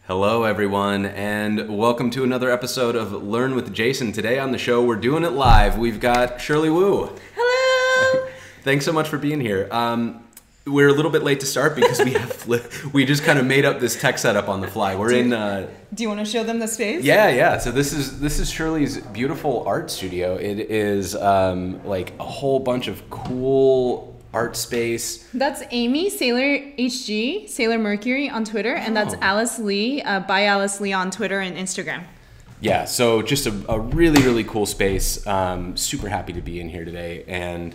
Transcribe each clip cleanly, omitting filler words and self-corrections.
Hello, everyone, and welcome to another episode of Learn with Jason. Today on the show, we're doing it live. We've got Shirley Wu. Hello! Thanks so much for being here. We're a little bit late to start because we just kind of made up this tech setup on the fly. We're Do you want to show them the space? Yeah. So this is Shirley's beautiful art studio. It is like a whole bunch of cool art space. That's Amy, Sailor HG, Sailor Mercury on Twitter, and that's Alice Lee, by Alice Lee on Twitter and Instagram. Yeah, so just a really, really cool space. Super happy to be in here today. And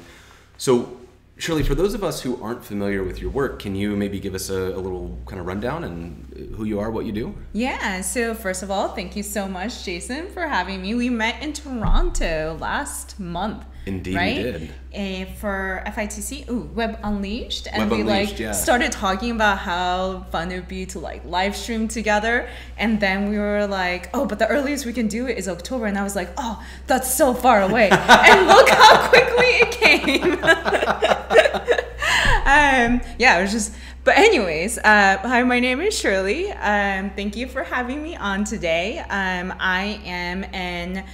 so, Shirley, for those of us who aren't familiar with your work, can you maybe give us a little kind of rundown and who you are, what you do? Yeah, so first of all, thank you so much, Jason, for having me. We met in Toronto last month. Indeed, right? We did. For FITC, Web Unleashed, and Web Unleashed, started talking about how fun it would be to live stream together, and then we were like, oh, but the earliest we can do it is October, and I was like, oh, that's so far away, and look how quickly it came. It was just. But anyways, hi, my name is Shirley. Thank you for having me on today. I am an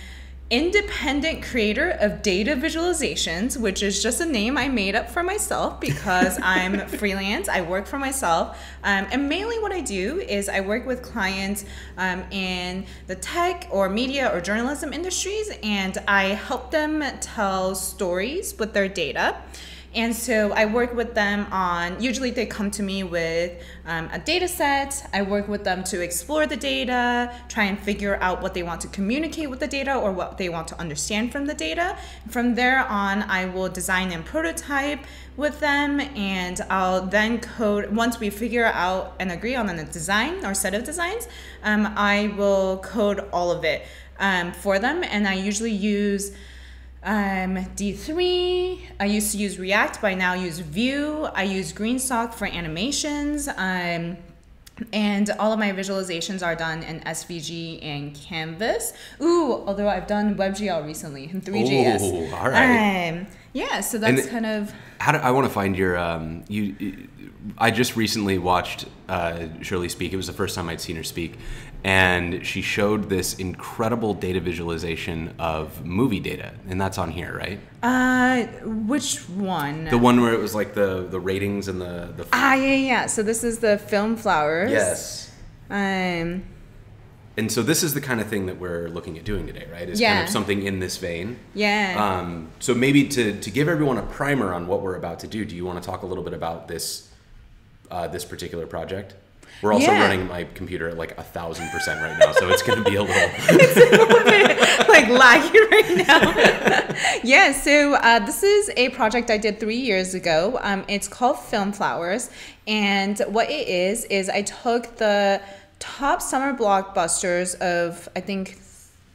independent creator of data visualizations, which is just a name I made up for myself because I'm freelance. I work for myself. And mainly what I do is I work with clients in the tech or media or journalism industries, and I help them tell stories with their data. And so I work with them on, usually they come to me with a data set. I work with them to explore the data, try and figure out what they want to communicate with the data or what they want to understand from the data. From there on, I will design and prototype with them, and I'll then code. Once we figure out and agree on a design or set of designs, I will code all of it for them, and I usually use D3. I used to use React, but I now use Vue. I use Greenstock for animations, and all of my visualizations are done in SVG and Canvas. Although I've done WebGL recently in 3JS. Oh, all right. So that's kind of. I want to find your I just recently watched Shirley speak. It was the first time I'd seen her speak, and she showed this incredible data visualization of movie data, and that's on here, right? Which one? The one where it was like the ratings and the. Yeah. So this is the film flowers. Yes. And so this is the kind of thing that we're looking at doing today, right? It's kind of something in this vein. Yeah. So maybe to give everyone a primer on what we're about to do you want to talk a little bit about this particular project? We're also running my computer at like 1,000% right now, so it's going to be a little... It's a little bit laggy right now. So this is a project I did 3 years ago. It's called Film Flowers, and what it is I took the top summer blockbusters of, I think,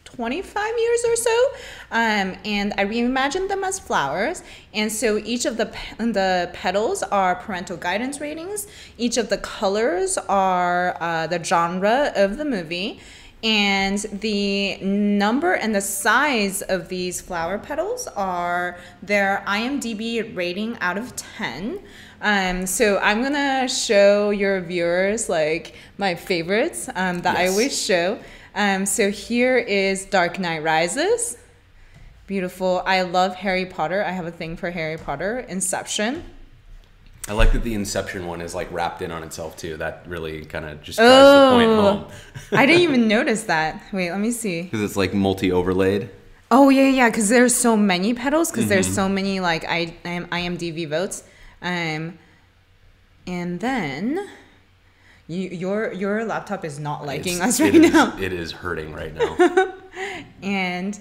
25 years or so, and I reimagined them as flowers. And so each of the petals are parental guidance ratings. Each of the colors are the genre of the movie. And the number and the size of these flower petals are their IMDb rating out of 10. So I'm gonna show your viewers my favorites that I always show. So here is Dark Knight Rises. Beautiful. I love Harry Potter. I have a thing for Harry Potter. Inception. I like that the Inception one is wrapped in on itself too. That really kind of just drives the point home. I didn't even notice that. Wait, let me see. Because it's multi-overlaid. Oh, yeah, because there's so many petals, because there's so many IMDb votes. And then... Your laptop is not liking us right now. It is hurting right now. And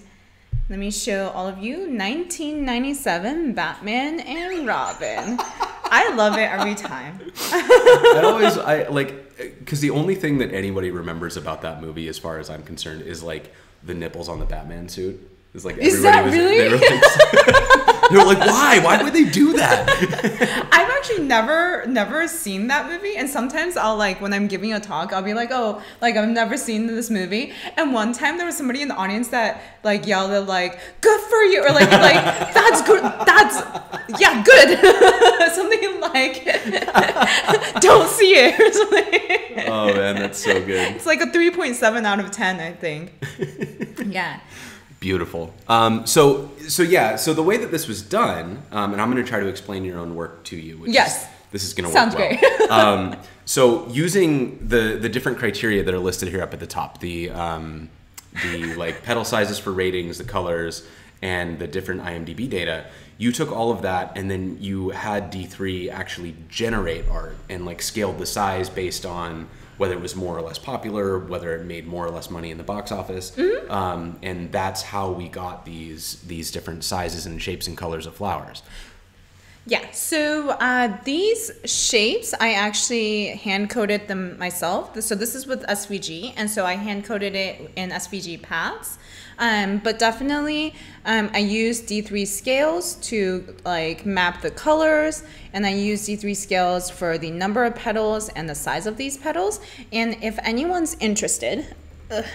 let me show all of you 1997 Batman and Robin. I love it every time. Because the only thing that anybody remembers about that movie, as far as I'm concerned, is the nipples on the Batman suit. It's is that really? They were like, why? Why would they do that? I've actually never seen that movie, and sometimes I'll like when I'm giving a talk, I'll be like, oh, like I've never seen this movie. And one time there was somebody in the audience that like yelled at like, "Good for you," or like that's good, that's yeah, good, something like don't see it or something. Oh man, that's so good. It's like a 3.7 out of 10, I think. Yeah. Beautiful. So the way that this was done, and I'm going to try to explain your own work to you. Yes. This is going to Sounds work well. Great. So using the different criteria that are listed here up at the top, the like petal sizes for ratings, the colors, and the different IMDb data, you took all of that and then you had D3 actually generate art and like scaled the size based on whether it was more or less popular, whether it made more or less money in the box office. Mm-hmm. And that's how we got these different sizes and shapes and colors of flowers. Yeah, so these shapes, I actually hand-coded them myself. So this is with SVG, and so I hand-coded it in SVG paths. But definitely, I use D3 scales to like map the colors, and I use D3 scales for the number of petals and the size of these petals. And if anyone's interested, oh,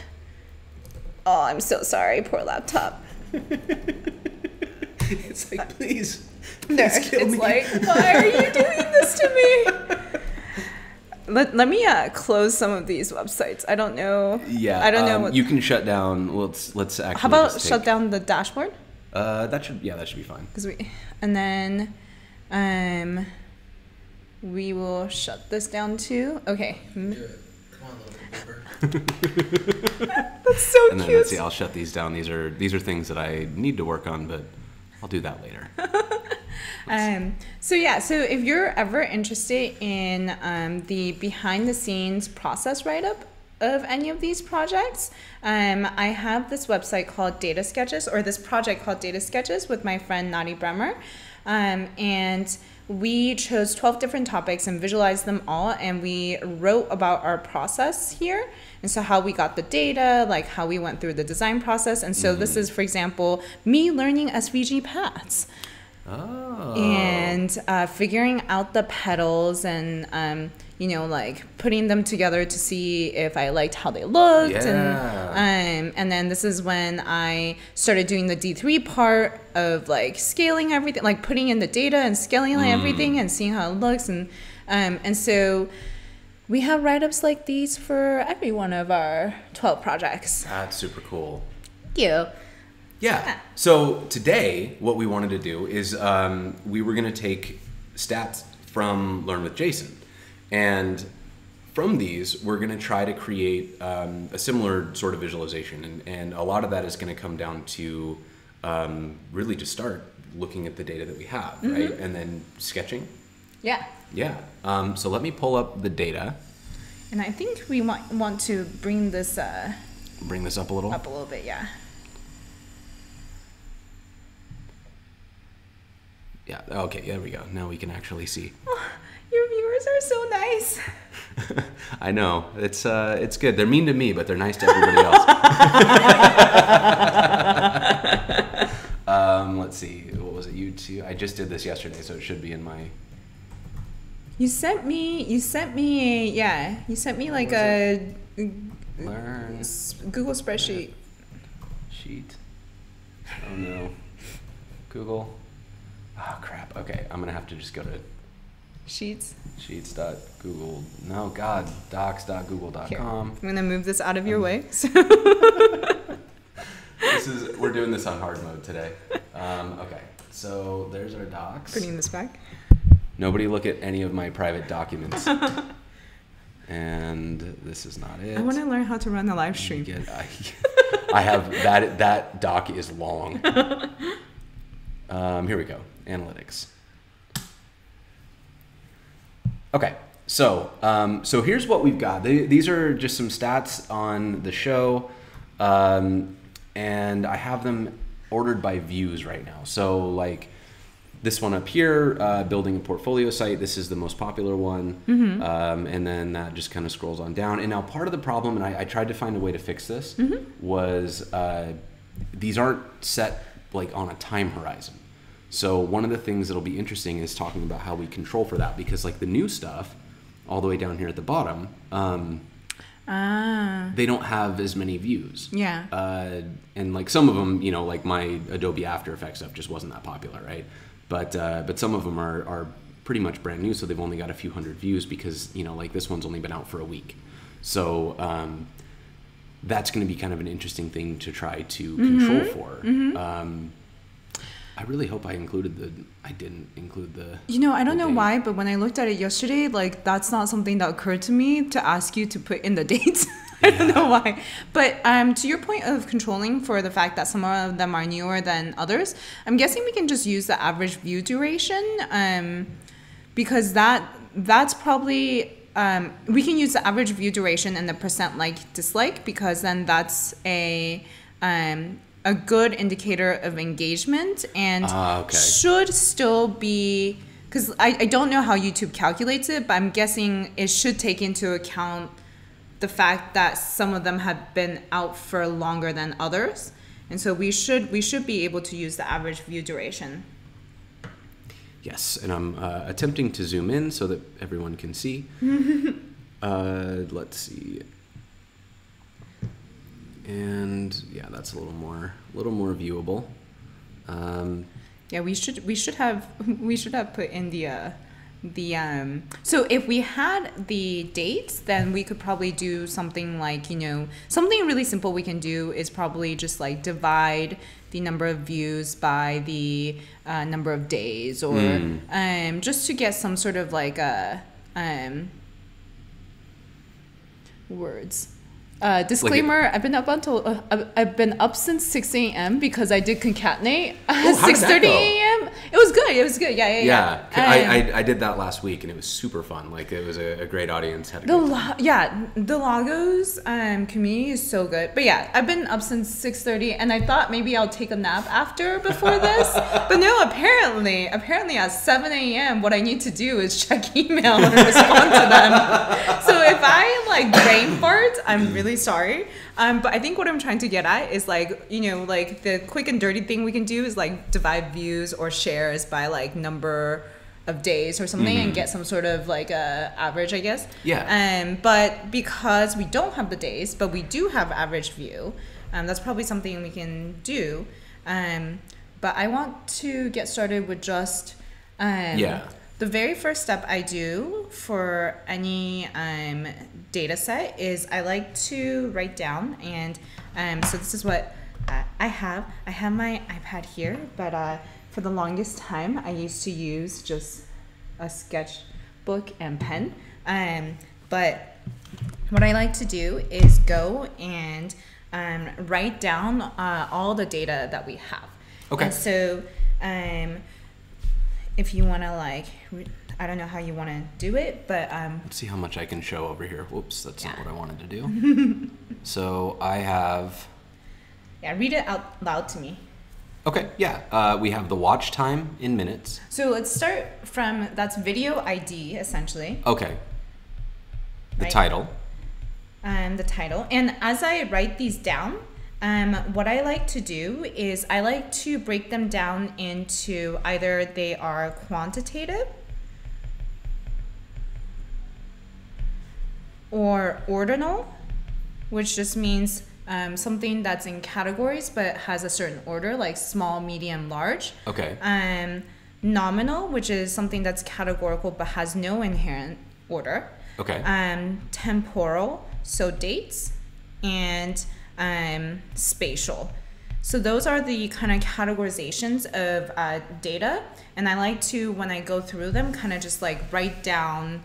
I'm so sorry, poor laptop. It's like, please it's kill me. Like, why are you doing this to me? Let me close some of these websites. I don't know. Yeah, I don't know what you can shut down. Let's actually. How about shut down the dashboard? That should be fine. And then, we will shut this down too. Okay. Do it. Come on, little Cooper. That's so and then cute. let's see. I'll shut these down. These are things that I need to work on, but I'll do that later. So if you're ever interested in the behind the scenes process write-up of any of these projects, I have this website called Data Sketches, or this project called Data Sketches with my friend Nadi Bremer. And we chose 12 different topics and visualized them all, and we wrote about our process here. And so how we got the data, like how we went through the design process. And so this is, for example, me learning SVG paths. Oh. And figuring out the petals and, like putting them together to see if I liked how they looked. Yeah. And then this is when I started doing the D3 part of like scaling everything, like putting in the data and scaling everything and seeing how it looks. And so we have write-ups like these for every one of our 12 projects. That's super cool. Thank you. Yeah. So today, what we wanted to do is we were going to take stats from Learn with Jason. And from these, we're going to try to create a similar sort of visualization. And a lot of that is going to come down to really just start looking at the data that we have, right? And then sketching. Yeah. Yeah. So let me pull up the data. And I think we want to bring this Bring this up a little. up a little bit, yeah. Yeah. Okay. There we go. Now we can actually see. Oh, your viewers are so nice. I know. It's good. They're mean to me, but they're nice to everybody else. Let's see. What was it? YouTube. I just did this yesterday, so it should be in my. You sent me like a Learn Google spreadsheet. sheet. Oh no. Google. Oh crap. Okay, I'm gonna have to just go to Sheets. sheets.google. No, God. Docs.google.com. Here, I'm gonna move this out of your way. We're doing this on hard mode today. Okay, so there's our docs. Putting this back. Nobody look at any of my private documents. And this is not it. I want to learn how to run the live stream. I have that doc is long. Here we go. Analytics. Okay, so here's what we've got. These are just some stats on the show, and I have them ordered by views right now. So like this one up here, building a portfolio site. This is the most popular one, and then that just kind of scrolls on down. And now part of the problem, and I tried to find a way to fix this, was these aren't set like on a time horizon. So one of the things that'll be interesting is talking about how we control for that, because like the new stuff, all the way down here at the bottom, they don't have as many views. Yeah. And like some of them, you know, like my Adobe After Effects stuff just wasn't that popular, right? But some of them are pretty much brand new, so they've only got a few hundred views because, you know, like this one's only been out for a week. So that's going to be kind of an interesting thing to try to control for. I really hope I didn't include the... You know, I don't know why, but when I looked at it yesterday, like that's not something that occurred to me to ask you to put in the dates. I don't know why. But to your point of controlling for the fact that some of them are newer than others, I'm guessing we can just use the average view duration, because that's probably... we can use the average view duration and the percent like dislike, because then that's a good indicator of engagement, and should still be, because I don't know how YouTube calculates it, but I'm guessing it should take into account the fact that some of them have been out for longer than others, and so we should be able to use the average view duration. Yes, and I'm attempting to zoom in so that everyone can see. Let's see. And yeah, that's a little more viewable. Yeah, we should have put in the so if we had the dates, then we could probably do something like, you know, something really simple we can do is probably just like divide the number of views by the number of days, or just to get some sort of like words. Disclaimer: I've been up since 6 a.m. because I did concatenate at 6:30 a.m. It was good. Yeah. I did that last week and it was super fun. Like it was a great audience. Had a good time. The Lagos community is so good. But yeah, I've been up since 6:30 and I thought maybe I'll take a nap before this. But no, apparently at 7 a.m. what I need to do is check email and respond to them. So if I like brain fart, I'm really sorry. But I think what I'm trying to get at is like, you know, like the quick and dirty thing we can do is like divide views or shares by like number of days or something and get some sort of like a average, I guess. Yeah. But because we don't have the days, but we do have average view, that's probably something we can do. But I want to get started with just the very first step I do for any data set is I like to write down, and so this is what I have. I have my iPad here, but for the longest time I used to use just a sketchbook and pen. But what I like to do is go and write down all the data that we have. Okay. And so if you want to like, I don't know how you want to do it, but let's see how much I can show over here. Whoops, that's not what I wanted to do. So I have... Yeah, read it out loud to me. Okay, yeah. We have the watch time in minutes. So let's start from, that's video ID, essentially. Okay. The Right. title. The title. And as I write these down, what I like to do is I like to break them down into either they are quantitative or ordinal, which just means something that's in categories but has a certain order, like small, medium, large. Okay. Nominal, which is something that's categorical but has no inherent order. Okay. Temporal, so dates, and spatial. So those are the kind of categorizations of data, and I like to, when I go through them, kind of just like write down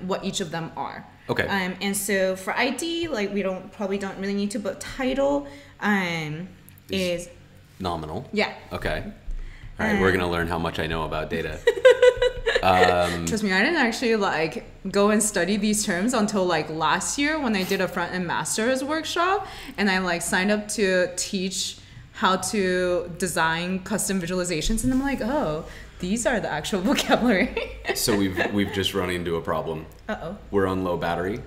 what each of them are. Okay. And so for ID, like we probably don't really need to, but title is nominal. Yeah. Okay. All right, we're gonna learn how much I know about data. Trust me, I didn't actually like go and study these terms until like last year when I did a front end masters workshop, and I like signed up to teach how to design custom visualizations, and I'm like, oh, these are the actual vocabulary. So we've just run into a problem. Uh-oh. We're on low battery,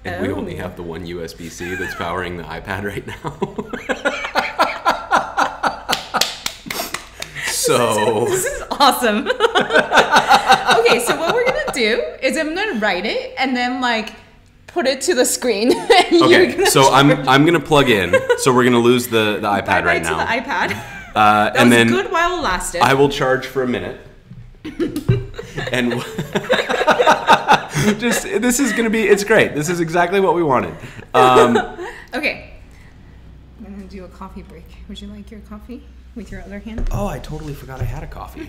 and we only have the one USB-C that's powering the iPad right now. So this is awesome. Okay, so what we're gonna do is I'm gonna write it and then like put it to the screen. Okay, so I'm gonna plug in. So we're gonna lose the iPad right now. To the iPad. That and was then good while it lasted. I will charge for a minute. And this is gonna be. It's great. This is exactly what we wanted. Okay. I'm gonna do a coffee break. Would you like your coffee with your other hand? Oh, I totally forgot I had a coffee.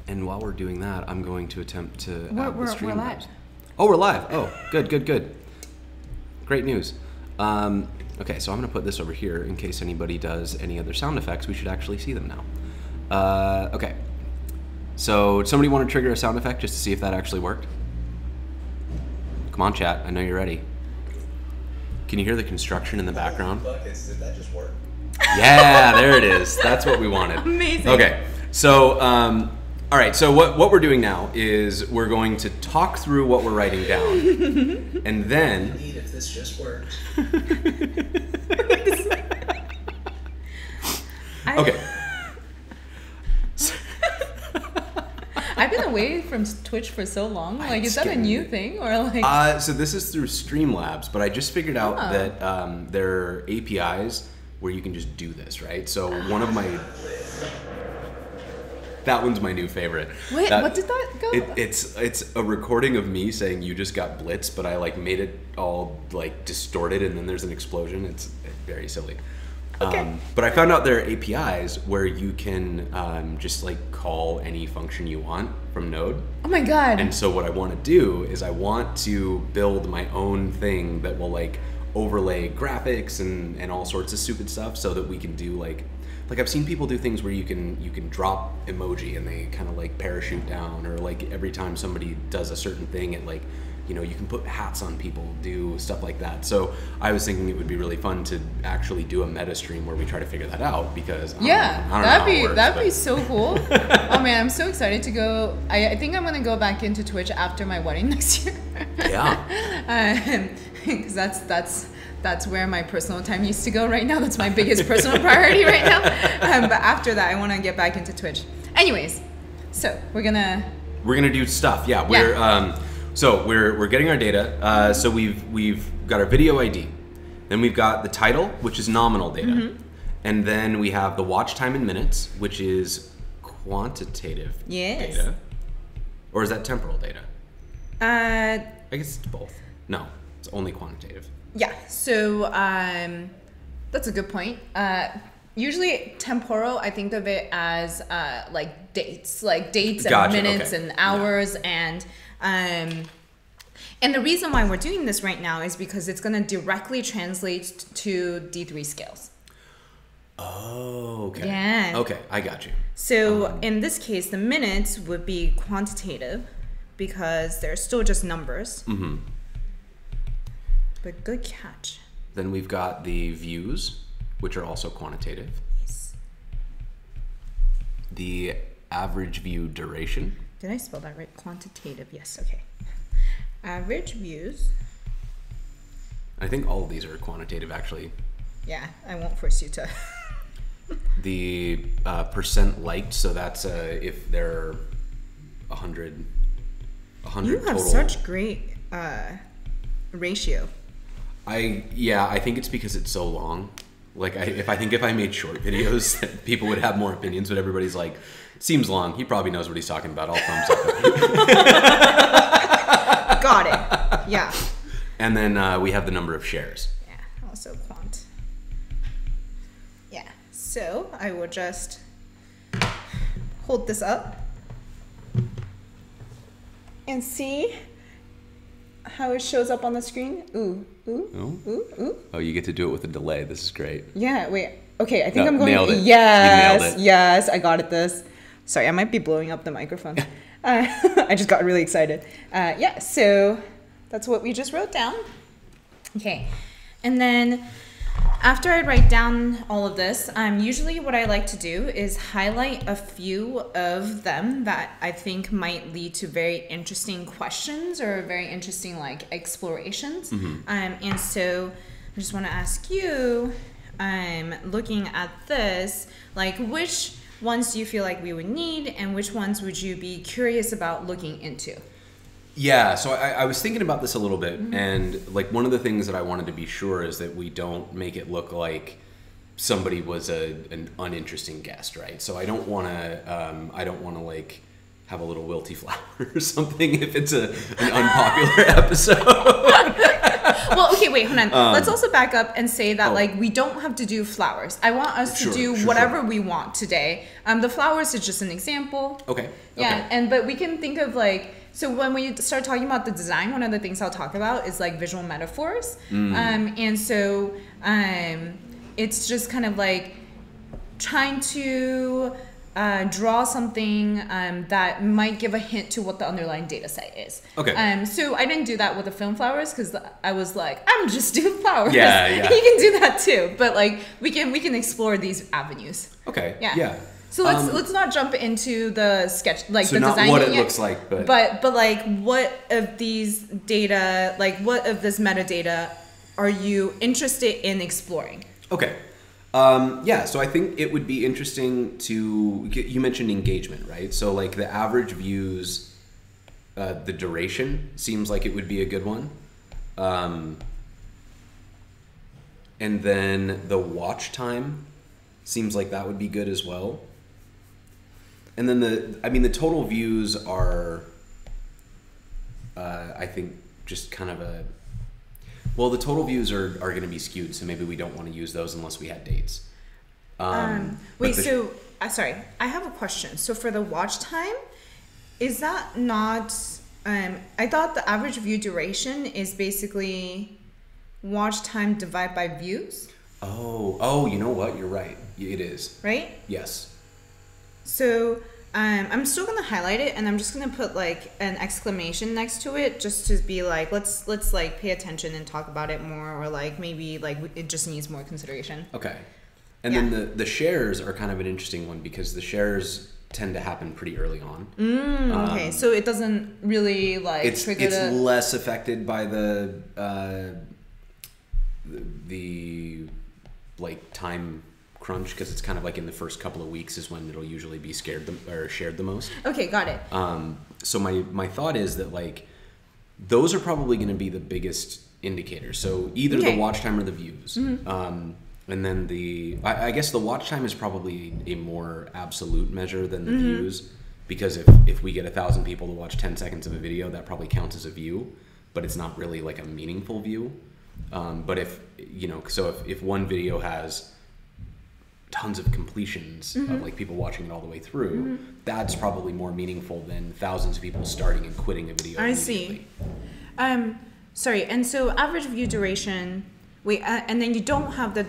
And while we're doing that, I'm going to attempt to add the stream. We're live. Oh, we're live. Oh, good. Great news. Okay, so I'm going to put this over here in case anybody does any other sound effects. We should actually see them now. Okay. So, somebody want to trigger a sound effect just to see if that actually worked? Come on, chat. I know you're ready. Can you hear the construction in the background? Buckets, did that just work? Yeah, there it is. That's what we wanted. Amazing. Okay, so all right. So what we're doing now is we're going to talk through what we're writing down, and then. Neat if this just worked. Okay. I've been away from Twitch for so long. Like, is that a new thing or like? So this is through Streamlabs, but I just figured out that there are APIs where you can just do this, right? So one of my. That one's my new favorite. Wait, what did that go? It's a recording of me saying you just got blitzed, but I like made it all like distorted, and then there's an explosion. It's very silly. Okay. But I found out there are APIs where you can just like call any function you want from Node. Oh my god. And so what I want to do is I want to build my own thing that will like overlay graphics and all sorts of stupid stuff so that we can do like I've seen people do things where you can drop emoji and they kind of like parachute down, or like every time somebody does a certain thing, it like, you know, you can put hats on people, do stuff like that. So I was thinking it would be really fun to actually do a meta stream where we try to figure that out, because I don't know that'd be so cool. Oh man, I'm so excited to go. I think I'm gonna go back into Twitch after my wedding next year. Yeah. Because that's where my personal time used to go right now. That's my biggest personal priority right now. But after that, I want to get back into Twitch. Anyways, so we're gonna do stuff. Yeah, we're getting our data. So we've got our video ID, then we've got the title, which is nominal data, and then we have the watch time in minutes, which is quantitative data, or is that temporal data? I guess it's both. No, it's only quantitative. Yeah, so that's a good point. Usually temporal, I think of it as like dates and minutes and hours, and the reason why we're doing this right now is because it's going to directly translate to D3 scales. Oh, okay. Yeah. Okay, I got you. So in this case, the minutes would be quantitative because they're still just numbers. Mm-hmm. But good catch. Then we've got the views, which are also quantitative. Yes. The average view duration. Did I spell that right? Quantitative. Yes. Okay. Average views. I think all of these are quantitative, actually. Yeah, I won't force you to. The percent liked, so that's if there are 100 you have total. Such great ratio. I think it's because it's so long. Like if I made short videos, people would have more opinions, but everybody's like, seems long. He probably knows what he's talking about. I'll thumbs up. Got it. Yeah. And then we have the number of shares. Yeah, also quant. Yeah. So I will just hold this up and see how it shows up on the screen. Ooh. Oh, you get to do it with a delay. This is great. Yeah, wait. Okay, I think I'm going. Nailed it. Yes, you nailed it. Yes, I got it. Sorry, I might be blowing up the microphone. I just got really excited. Yeah, so that's what we just wrote down. Okay, and then after I write down all of this, usually what I like to do is highlight a few of them that I think might lead to very interesting questions or very interesting like explorations. And so I just want to ask you, looking at this, like which ones do you feel like we would need and which ones would you be curious about looking into? Yeah, so I was thinking about this a little bit, and like one of the things that I wanted to be sure is that we don't make it look like somebody was an uninteresting guest, right? So I don't want to like have a little wilty flower or something if it's an unpopular episode. Well, okay, wait, hold on. Let's also back up and say that like we don't have to do flowers. I want us to do whatever we want today. The flowers is just an example. Okay. Yeah, but we can think of like, so when we start talking about the design, one of the things I'll talk about is like visual metaphors. And so it's just kind of like trying to draw something that might give a hint to what the underlying data set is. Okay. So I didn't do that with the film flowers because I was like, I'm just doing flowers. Yeah. You can do that too, but like we can explore these avenues. Okay. Yeah. Yeah. So let's not jump into the sketch, like So the not design what it yet, looks like, but like what of these data, like what of this metadata are you interested in exploring? okay. Yeah, so I think it would be interesting to, you mentioned engagement, right? So like the average views, the duration seems like it would be a good one. And then the watch time seems like that would be good as well. And then the total views are, I think just kind of the total views are going to be skewed, so maybe we don't want to use those unless we had dates. Sorry, I have a question. So for the watch time, is that not, I thought the average view duration is basically watch time divided by views? Oh, you know what? You're right. It is. Right? Yes. So I'm still gonna highlight it, and I'm just gonna put like an exclamation next to it, just to be like, let's like pay attention and talk about it more, or like maybe like it just needs more consideration. Okay. And then the shares are kind of an interesting one because the shares tend to happen pretty early on. Okay, so it doesn't really like trigger it's less affected by the like time crunch because it's kind of like in the first couple of weeks is when it'll usually be shared the most. Okay, got it. So my thought is that like those are probably going to be the biggest indicators. So either the watch time or the views. And then I guess the watch time is probably a more absolute measure than the views, because if we get 1,000 people to watch 10 seconds of a video, that probably counts as a view, but it's not really like a meaningful view. But if one video has tons of completions of like people watching it all the way through, that's probably more meaningful than thousands of people starting and quitting a video. I see. Sorry, and so average view duration, and then you don't have the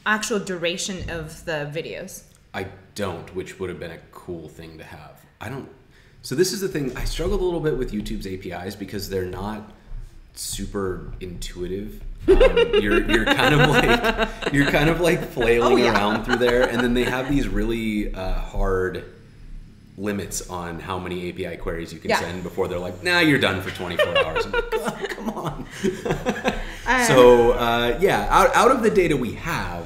actual duration of the videos. I don't, which would have been a cool thing to have. I don't. So this is the thing. I struggled a little bit with YouTube's APIs because they're not super intuitive. You're kind of like flailing around through there, and then they have these really hard limits on how many API queries you can send before they're like, nah, you're done for 24 hours. I'm like, oh, come on. Out of the data we have,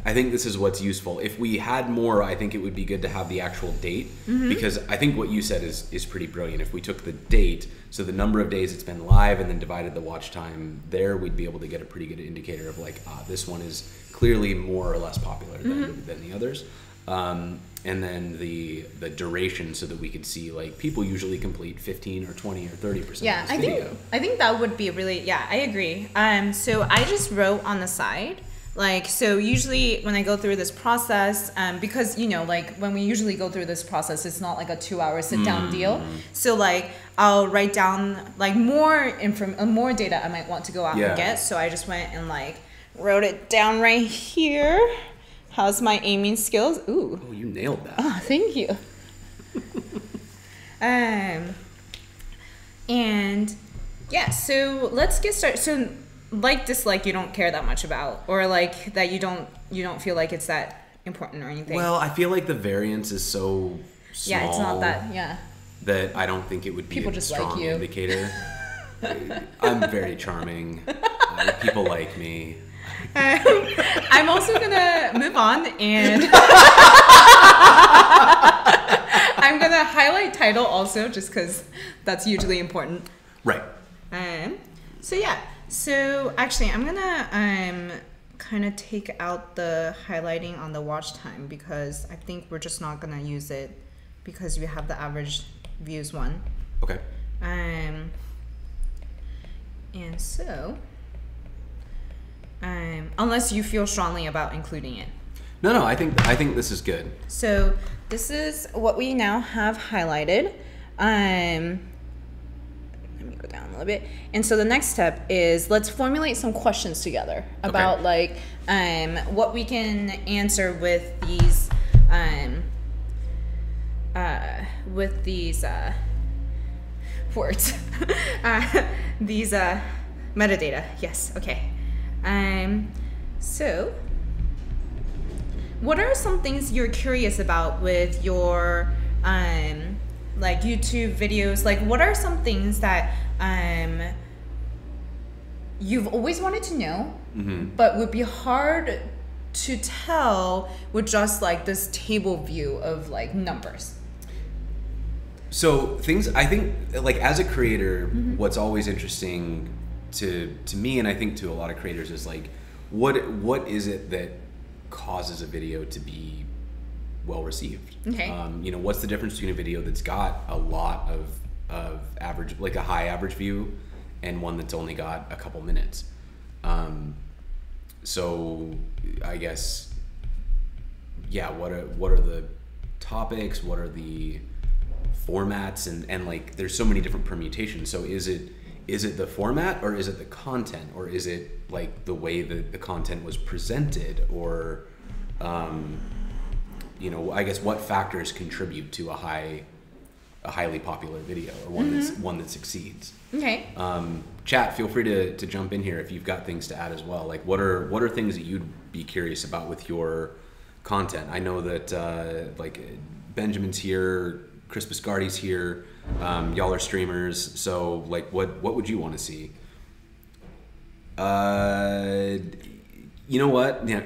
I think this is what's useful. If we had more, I think it would be good to have the actual date, because I think what you said is pretty brilliant. If we took the date, so the number of days it's been live, and then divided the watch time there, we'd be able to get a pretty good indicator of like, this one is clearly more or less popular than the others. And then the duration, so that we could see like people usually complete 15 or 20 or 30% of this video. I think that would be really, I agree. So I just wrote on the side, like, so usually when I go through this process, because, like when we usually go through this process, it's not like a 2-hour sit down deal. So like I'll write down like more data I might want to go out and get. So I just went and like wrote it down right here. How's my aiming skills? Ooh. Oh, you nailed that. Oh, thank you. So let's get started. So like, dislike, you don't care that much about, or like that you don't feel like it's that important or anything. Well, I feel like the variance is so small. Yeah, it's not that. That I don't think it would be people a just strong like you. indicator. I'm very charming. People like me. I'm also gonna move on and I'm gonna highlight title also just because that's usually important. Right. So yeah. So actually, I'm gonna kind of take out the highlighting on the watch time because I think we're just not gonna use it because we have the average views one. Okay. And so, unless you feel strongly about including it. No, I think this is good. So this is what we now have highlighted. Let me go down a little bit. And so the next step is let's formulate some questions together about like what we can answer with these words. These metadata. Yes. Okay. So what are some things you're curious about with your like YouTube videos? Like what are some things that you've always wanted to know, but would be hard to tell with just like this table view of like numbers? So things, I think, like as a creator, what's always interesting to me, and I think to a lot of creators, is like, what is it that causes a video to be well received? Okay. You know, what's the difference between a video that's got a lot of average, like a high average view, and one that's only got a couple minutes? So I guess, yeah, what are the topics? What are the formats? And like there's so many different permutations. So is it the format, or is it the content, or is it like the way that the content was presented, or you know, I guess what factors contribute to a highly popular video, or one that succeeds? Okay. Chat, feel free to jump in here if you've got things to add as well. Like what are things that you'd be curious about with your content? I know that like Benjamin's here, Chris Biscardi's here, y'all are streamers, so like what would you want to see? You know what? Yeah.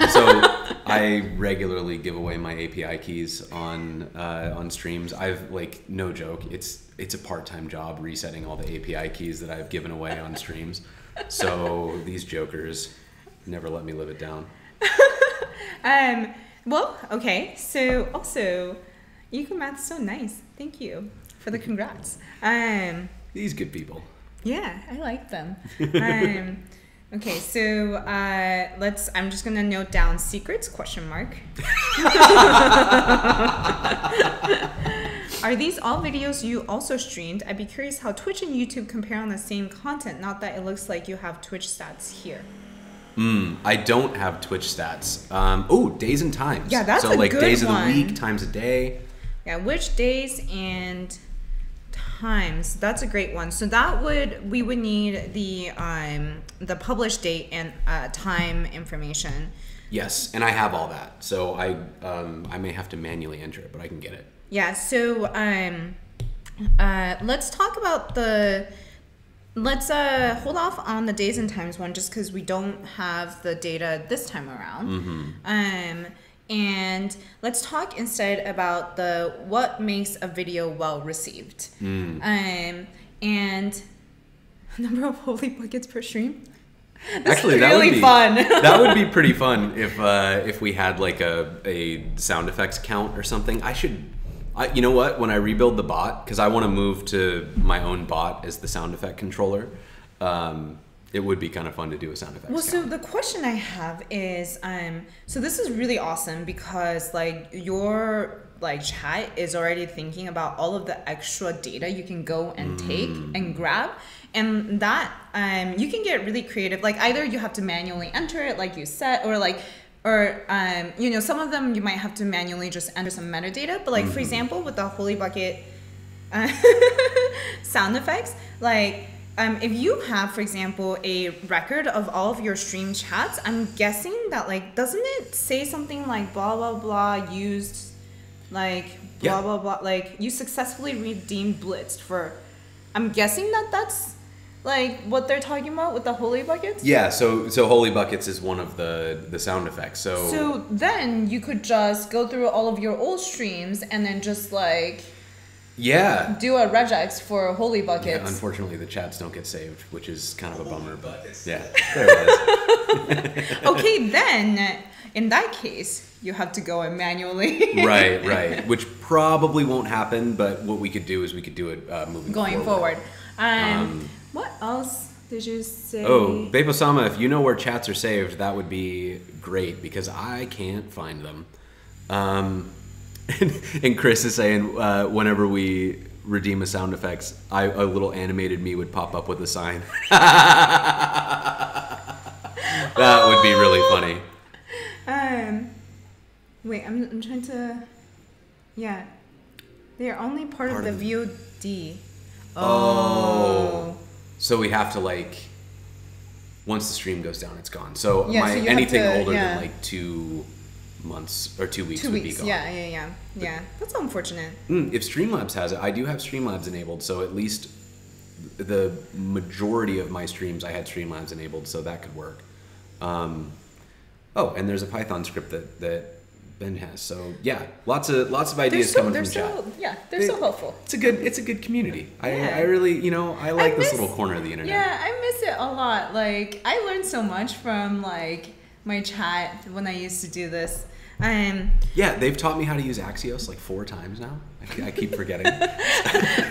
So I regularly give away my API keys on streams. I've, like, no joke, it's a part-time job resetting all the API keys that I've given away on streams. So these jokers never let me live it down. Well, okay. So also, Ecomath's so nice. Thank you for the congrats. These good people. Yeah, I like them. Okay, so I'm just gonna note down secrets, ? Are these all videos you also streamed? I'd be curious how Twitch and YouTube compare on the same content, not that it looks like you have Twitch stats here. I don't have Twitch stats. Oh, days and times. Yeah, that's so a like good days one. of the week times a day. Yeah, which days and times. That's a great one. So that we would need the published date and time information. Yes, and I have all that. So I may have to manually enter it, but I can get it. Yeah. So let's talk about let's hold off on the days and times one just because we don't have the data this time around. And let's talk instead about what makes a video well received. And number of holy buckets per stream. Actually, that would be fun. That would be pretty fun if we had like a sound effects count or something. You know what? When I rebuild the bot, because I want to move to my own bot as the sound effect controller, it would be kind of fun to do a sound effects count. So the question I have is, so this is really awesome because like your chat is already thinking about all of the extra data you can go and take and grab, and that you can get really creative. Like either you have to manually enter it, like you said, or you know, some of them you might have to manually just enter some metadata. But like for example, with the holy bucket sound effects, like. If you have, for example, a record of all of your stream chats, I'm guessing that like, doesn't it say something like blah, blah, blah, used, like blah, blah, blah, like you successfully redeemed blitzed for, I'm guessing that's like what they're talking about with the holy buckets? Yeah, so holy buckets is one of the sound effects. So then you could just go through all of your old streams and then just like do a regex for holy buckets. Yeah, unfortunately, the chats don't get saved, which is kind of a bummer. But yeah, there it is. Okay, then in that case, you have to go in manually. Right. Which probably won't happen. But what we could do is we could do it moving forward. What else did you say? Oh, Bepo-sama, if you know where chats are saved, that would be great because I can't find them. And Chris is saying whenever we redeem a sound effects, a little animated me would pop up with a sign. That would be really funny. Wait, I'm trying to. Yeah, they're only part of the VOD. Oh. So we have to like. Once the stream goes down, it's gone. So anything older than like 2 months or 2 weeks would be gone. Yeah. That's unfortunate. If Streamlabs has it, I do have Streamlabs enabled, so at least the majority of my streams I had Streamlabs enabled, so that could work. And there's a Python script that Ben has. So yeah, lots of ideas coming from chat. They're so helpful. It's a good community. I really, I like this little corner of the internet. Yeah, I miss it a lot. Like I learned so much from like my chat when I used to do this. Yeah, they've taught me how to use Axios like 4 times now. I keep forgetting.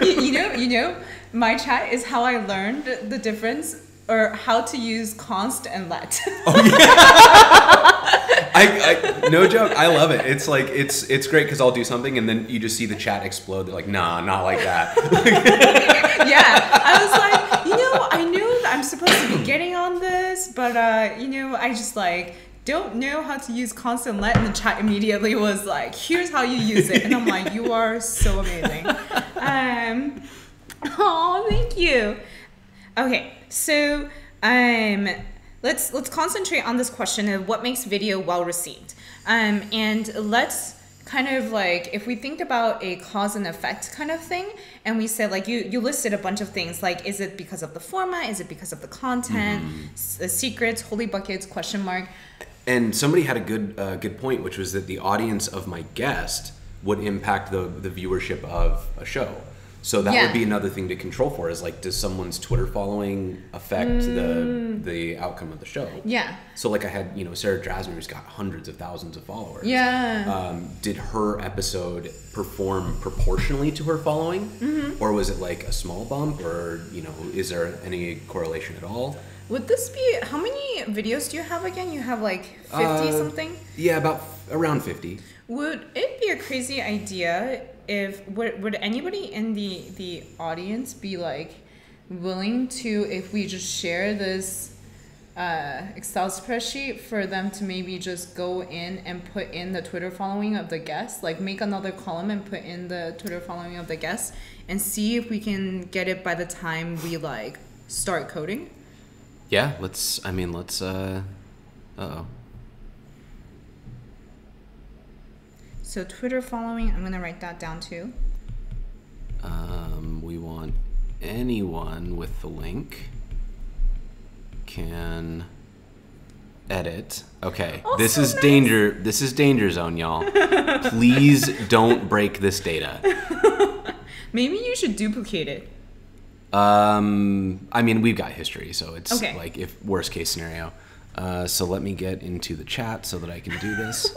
you know, my chat is how I learned the difference or how to use const and let. Oh yeah. I no joke. I love it. It's like it's great because I'll do something and then you just see the chat explode. They're like, nah, not like that. Yeah, I was like, I knew that I'm supposed to be getting on this, but I just like don't know how to use const and let, and the chat immediately was like, here's how you use it, and I'm like, you are so amazing. Oh, thank you. Okay, so let's concentrate on this question of what makes video well received, and let's kind of like, if we think about a cause and effect kind of thing, and we said like you listed a bunch of things, like is it because of the format, is it because of the content, the secrets, holy buckets, question mark. And somebody had a good point, which was that the audience of my guest would impact the viewership of a show. So that would be another thing to control for, is like, does someone's Twitter following affect the outcome of the show? Yeah. So like I had, Sarah Drasner, who's got hundreds of thousands of followers. Yeah. Did her episode perform proportionally to her following? Or was it like a small bump, or, is there any correlation at all? Would this be, how many videos do you have again? You have like 50 something? Yeah, around 50. Would it be a crazy idea if, would anybody in the audience be like willing to, if we just share this Excel spreadsheet for them to maybe just go in and put in the Twitter following of the guest, like make another column and put in the Twitter following of the guest and see if we can get it by the time we like start coding? Yeah, let's, So Twitter following, I'm going to write that down too. We want anyone with the link can edit. Okay, Oh, this so is nice. danger. This is danger zone, y'all. Please don't break this data. Maybe you should duplicate it. We've got history, so it's Okay. like if worst case scenario. So let me get into the chat so that I can do this.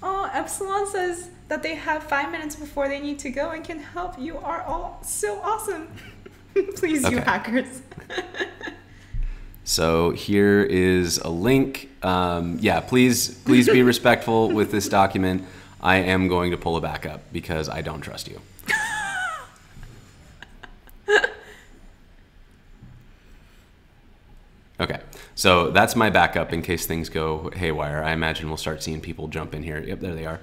Oh, Epsilon says that they have 5 minutes before they need to go and can help. You are all so awesome. Please, you Okay. hackers. So here is a link. Please be respectful with this document. I am going to pull it back up because I don't trust you. Okay, so that's my backup in case things go haywire. I imagine we'll start seeing people jump in here. Yep, there they are.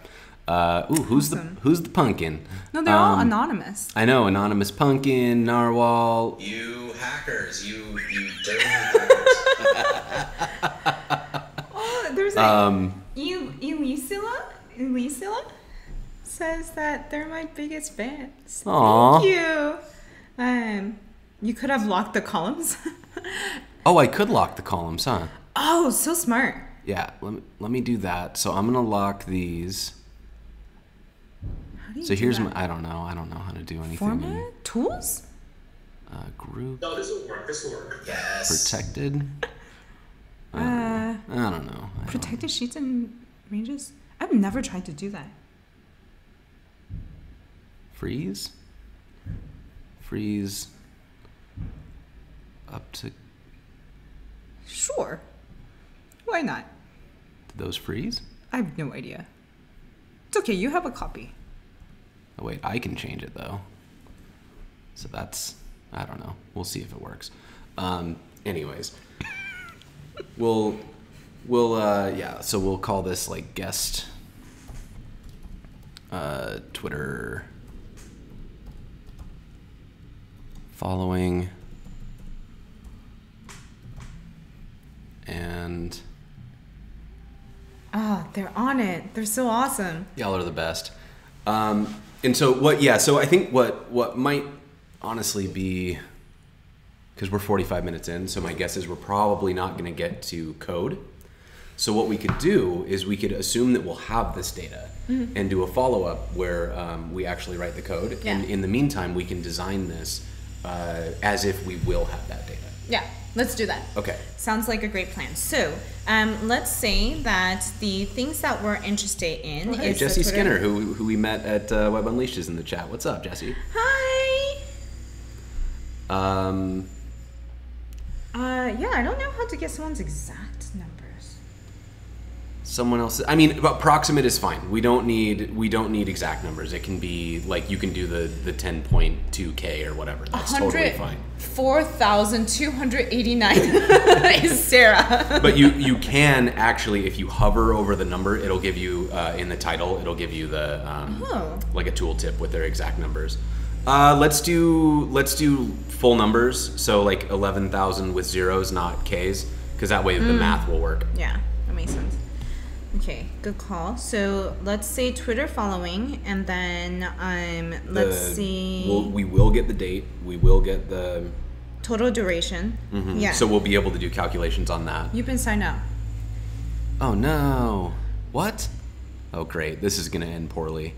Who's the pumpkin? No, they're all anonymous. I know, anonymous pumpkin, narwhal. You hackers, you dirty hackers. Oh, there's like Elisila says that they're my biggest fans. Aw. Thank you. You could have locked the columns. Oh, I could lock the columns, huh? Oh, so smart. Yeah, let me do that. So I'm gonna lock these. How do you So do here's that? I don't know how to do anything. Format? Tools? Group No, this will work. This will work. Yes. protected. I don't know. Protected sheets and ranges? I've never tried to do that. Freeze up to. Sure. Why not? Did those freeze? I have no idea. It's okay, you have a copy. Oh wait, I can change it though. So that's, I don't know. We'll see if it works. Anyways, we'll yeah. So we'll call this like guest Twitter following and. Ah, they're on it. They're so awesome. Y'all are the best. And so what? Yeah. So I think what might honestly be, because we're 45 minutes in, so my guess is we're probably not going to get to code. So what we could do is we could assume that we'll have this data and do a follow-up where we actually write the code. Yeah. And in the meantime, we can design this as if we will have that data. Yeah, let's do that. Okay. Sounds like a great plan. So, let's say that the things that we're interested in Hey, is Jesse the Twitter- Skinner, who we met at Web Unleashed, is in the chat. What's up, Jesse? Hi. Um, Yeah, I don't know how to get someone's exact numbers. Someone else. I mean, but approximate is fine. We don't need exact numbers. It can be like you can do the 10.2K or whatever. That's totally fine. 4,289 is Sarah. But you can actually, if you hover over the number, it'll give you in the title. It'll give you the like a tooltip with their exact numbers. Let's do full numbers. So like 11,000 with zeros, not Ks, because that way the math will work. Yeah, that makes sense. Okay, good call. So let's say Twitter following, and then let's see We will get the date. We will get the total duration. Yeah. So we'll be able to do calculations on that. You've been signed up. Oh no! What? Oh great! This is gonna end poorly.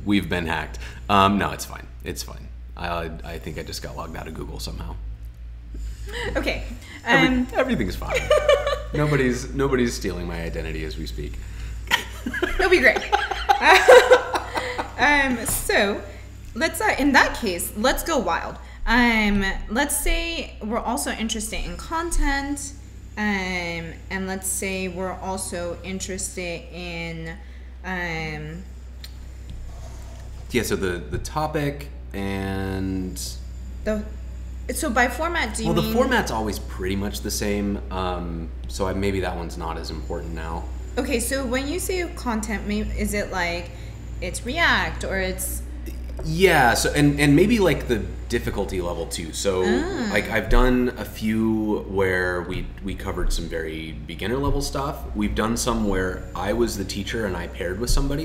We've been hacked. No, it's fine. It's fine. I think I just got logged out of Google somehow. Okay. Everything's fine. Nobody's stealing my identity as we speak. It'll be great. So let's in that case, let's go wild. Let's say we're also interested in content, and let's say we're also interested in Yeah. So the topic and so by format, do you mean? the format's always pretty much the same. So maybe that one's not as important now. Okay, so when you say content, is it like it's React or it's? Yeah. So and maybe like the difficulty level too. So like I've done a few where we covered some very beginner level stuff. We've done some where I was the teacher and I paired with somebody.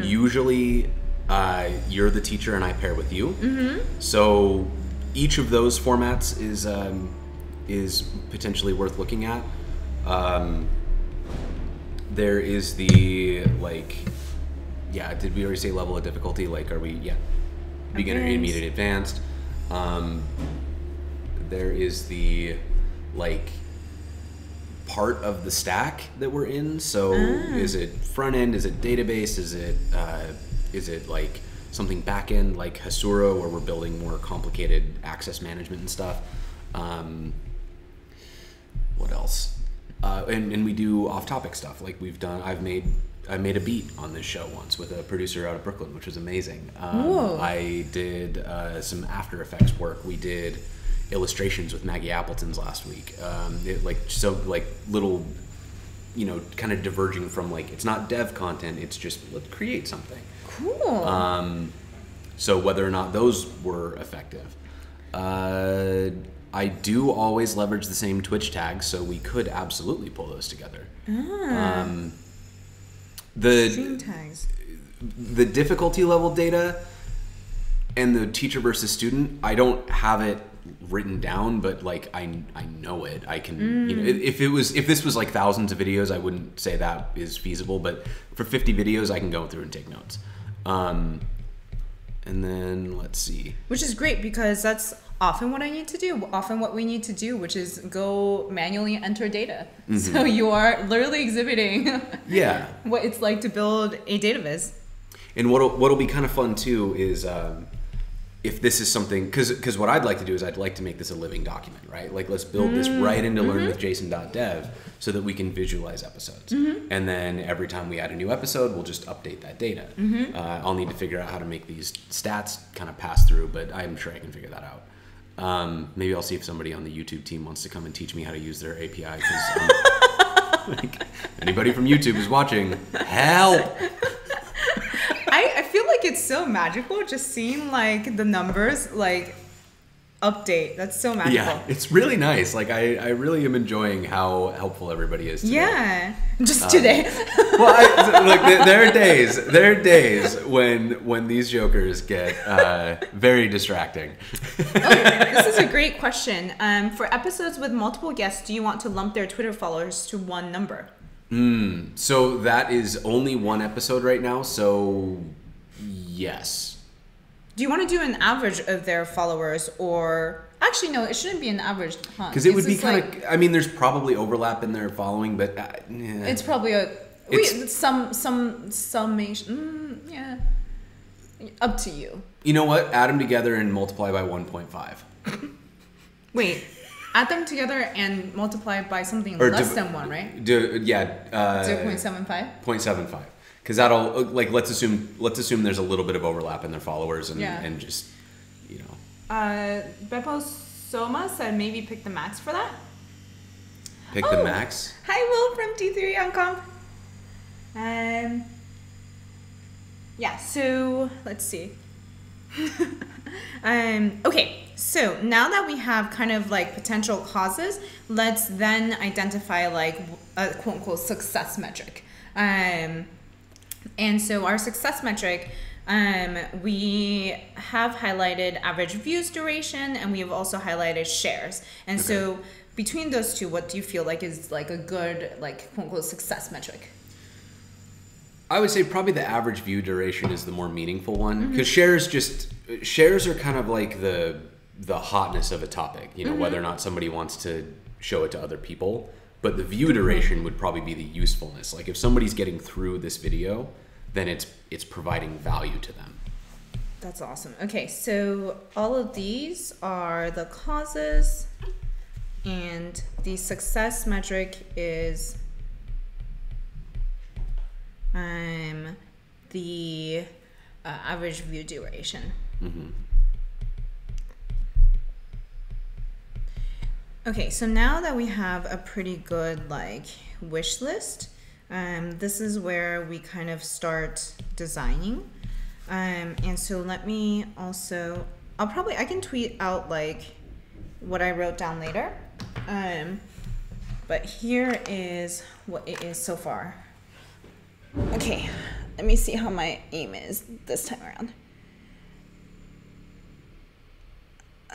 Usually, you're the teacher and I pair with you. So each of those formats is potentially worth looking at. There is the did we already say level of difficulty? Like, are we beginner, Advanced. intermediate, advanced? There is the part of the stack that we're in. So is it front end? Is it database? Is it like something back end like Hasura, where we're building more complicated access management and stuff? What else? And we do off-topic stuff. Like I made a beat on this show once with a producer out of Brooklyn, which was amazing. I did some After Effects work. We did illustrations with Maggie Appleton's last week. Little, kind of diverging from it's not dev content. It's just let's create something. Cool. So whether or not those were effective. I do always leverage the same Twitch tags, so we could absolutely pull those together. Stream tags. The difficulty level data, And the teacher versus student, I don't have it written down, but like I know it. I can, you know, if this was like thousands of videos, I wouldn't say that is feasible, but for 50 videos, I can go through and take notes. And then let's see. Which is great because that's often what I need to do, often what we need to do, which is go manually enter data. Mm-hmm. So you are literally exhibiting what it's like to build a data viz. And what'll be kind of fun too is if this is something, because what I'd like to do is I'd like to make this a living document, right? Like let's build this right into learnwithjason.dev so that we can visualize episodes. And then every time we add a new episode, we'll just update that data. I'll need to figure out how to make these stats kind of pass through, but I'm sure I can figure that out. Maybe I'll see if somebody on the YouTube team wants to come and teach me how to use their API. Like, anybody from YouTube is watching, help! I feel like it's so magical just seeing like the numbers like update. That's so magical. Yeah, it's really nice. Like I really am enjoying how helpful everybody is today. Yeah, just today. Well, like there are days when these jokers get very distracting. This is a great question. For episodes with multiple guests, do you want to lump their Twitter followers to one number? So that is only one episode right now, so yes. Do you want to do an average of their followers, or actually no, it shouldn't be an average, huh? Because it would be kind of, I mean, there's probably overlap in their following, but it's probably some summation. Yeah, up to you. You know what? Add them together and multiply by 1.5. Wait. Add them together and multiply by something less than 1, right? 0.75? 0.75. Because that'll, like, let's assume there's a little bit of overlap in their followers and just, you know. Beppo Soma said maybe pick the max for that. Pick the max? Hi, Will from T3 on Comp. Yeah, so let's see. Okay, so now that we have kind of like potential causes, let's then identify like a quote unquote success metric. And so our success metric, we have highlighted average views duration, and we have also highlighted shares. And so between those two, what do you feel like is like a good like quote unquote success metric? I would say probably the average view duration is the more meaningful one, because shares are kind of like the hotness of a topic, you know, whether or not somebody wants to show it to other people. But the view duration would probably be the usefulness. Like if somebody's getting through this video, then it's providing value to them. That's awesome. Okay, so all of these are the causes, and the success metric is the average view duration. Okay, so now that we have a pretty good like wish list, this is where we kind of start designing. And so let me also, I can tweet out like what I wrote down later. But here is what it is so far. Okay, let me see how my aim is this time around.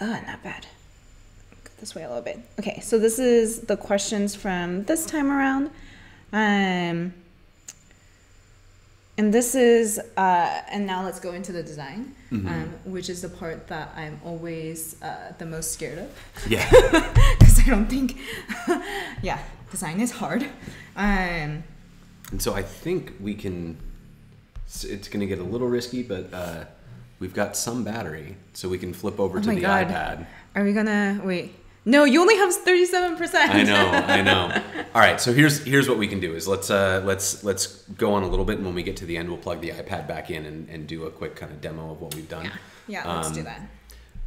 Not bad. Go this way a little bit. Okay, so this is the questions from this time around. And this is, and now let's go into the design, which is the part that I'm always the most scared of. Yeah. Because I don't think, design is hard. And so I think we can, it's going to get a little risky, but we've got some battery, so we can flip over to the iPad. Are we going to, wait. No, you only have 37%. I know. All right, so here's what we can do is let's go on a little bit, and when we get to the end, we'll plug the iPad back in and do a quick kind of demo of what we've done. Yeah, let's do that.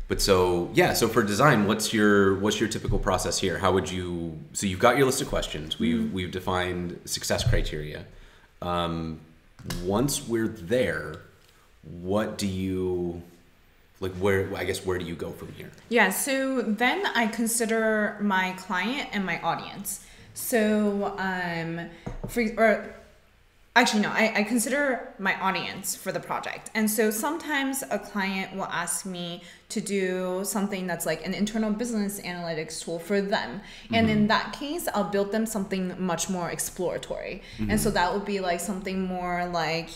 But so for design, what's your typical process here? How would you? So you've got your list of questions. We've defined success criteria. Once we're there, what do you? Like where do you go from here? Yeah, so then I consider my client and my audience. So I actually no, I consider my audience for the project. And so sometimes a client will ask me to do something that's like an internal business analytics tool for them. And in that case, I'll build them something much more exploratory. And so that would be like something more like,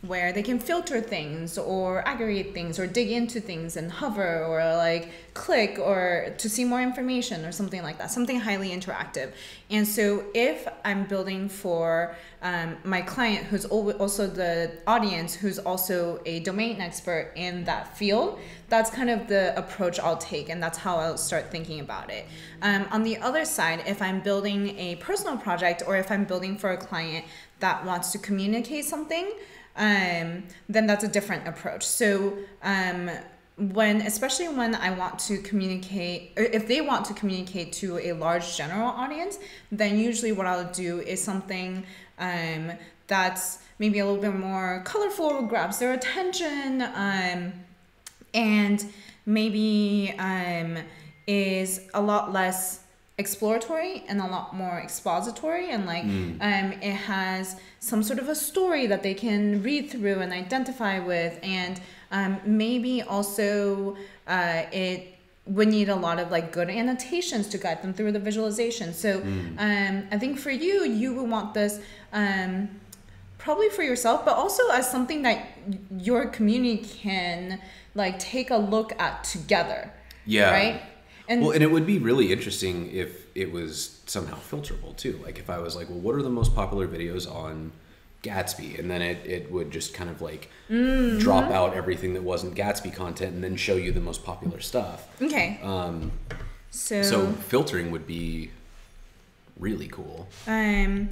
where they can filter things or aggregate things or dig into things and hover or like click or to see more information or something like that, something highly interactive. And so if I'm building for my client who's also the audience who's also a domain expert in that field, that's kind of the approach I'll take, and that's how I'll start thinking about it. On the other side, if I'm building a personal project or if I'm building for a client that wants to communicate something, then that's a different approach. So especially when I want to communicate, or if they want to communicate to a large general audience, then usually what I'll do is something that's maybe a little bit more colorful, grabs their attention, and maybe is a lot less exploratory and a lot more expository, and like it has some sort of a story that they can read through and identify with, and maybe also it would need a lot of like good annotations to guide them through the visualization. So I think for you would want this probably for yourself, but also as something that your community can like take a look at together. Yeah. Right. And it would be really interesting if it was somehow filterable too. Like if I was like, well, what are the most popular videos on Gatsby? And then it would just kind of like drop out everything that wasn't Gatsby content and then show you the most popular stuff. Okay. So filtering would be really cool.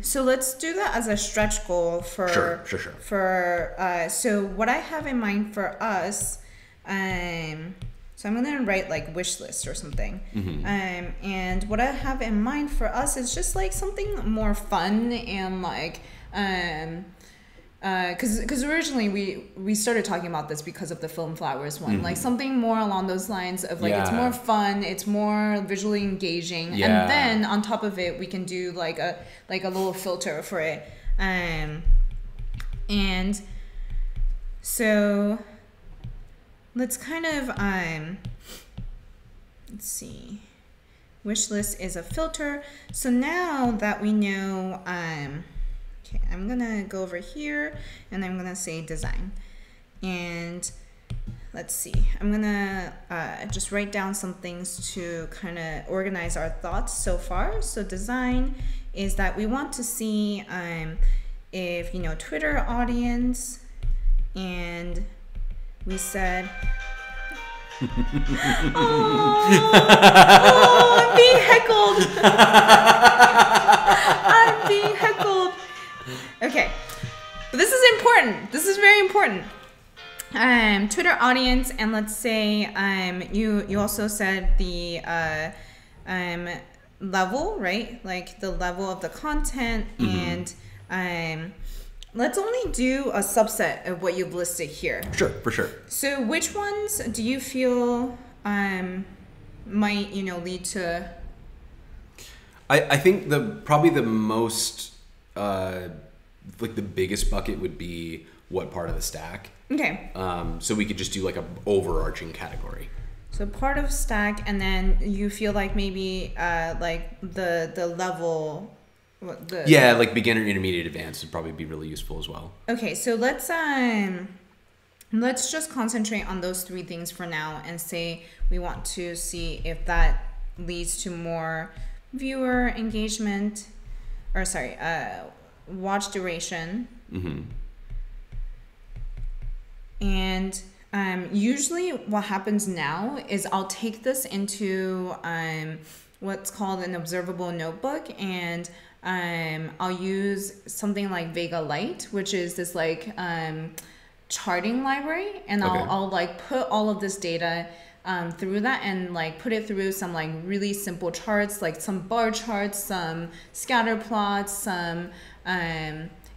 So let's do that as a stretch goal for sure. For so what I have in mind for us, so I'm gonna write like wish list or something. And what I have in mind for us is just like something more fun and like because originally we started talking about this because of the Film Flowers one, like something more along those lines of like it's more fun, it's more visually engaging, and then on top of it we can do like a little filter for it, and so let's kind of let's see, wish list is a filter. So now that we know, okay, I'm gonna go over here and I'm gonna say design, and let's see, I'm gonna just write down some things to kind of organize our thoughts so far. So design is that we want to see if Twitter audience, and we said I'm being heckled. I'm being heckled. Okay, but this is important. This is very important. Twitter audience, and let's say you also said the level, right? Like the level of the content, and let's only do a subset of what you've listed here. Sure, for sure. So which ones do you feel might lead to? I think probably the most like the biggest bucket would be what part of the stack. Okay. So we could just do like a overarching category. So part of stack, and then you feel like maybe like the level. Like beginner, intermediate, advanced would probably be really useful as well. Okay, so let's just concentrate on those three things for now and say we want to see if that leads to more viewer engagement, or sorry, watch duration. And usually what happens now is I'll take this into what's called an observable notebook, and I'll use something like Vega Lite, which is this like charting library, and I'll like put all of this data through that, and like put it through some like really simple charts, like some bar charts, some scatter plots, some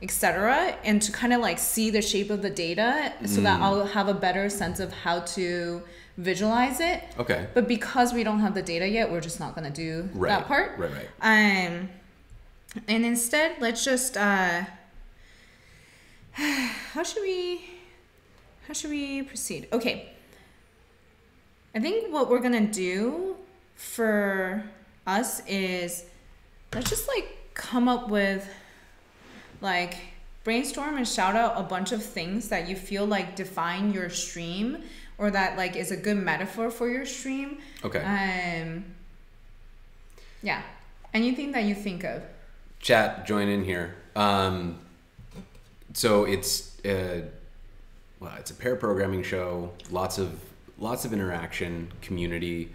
etc., and to kind of like see the shape of the data so that I'll have a better sense of how to visualize it. Okay. But because we don't have the data yet, we're just not going to do that part. Right. And instead, let's just how should we proceed? Okay. I think what we're gonna do for us is let's just like come up with like brainstorm and shout out a bunch of things that you feel like define your stream or that like is a good metaphor for your stream. Okay. Yeah. Anything that you think of. Chat, join in here. So it's it's a pair programming show. Lots of interaction, community.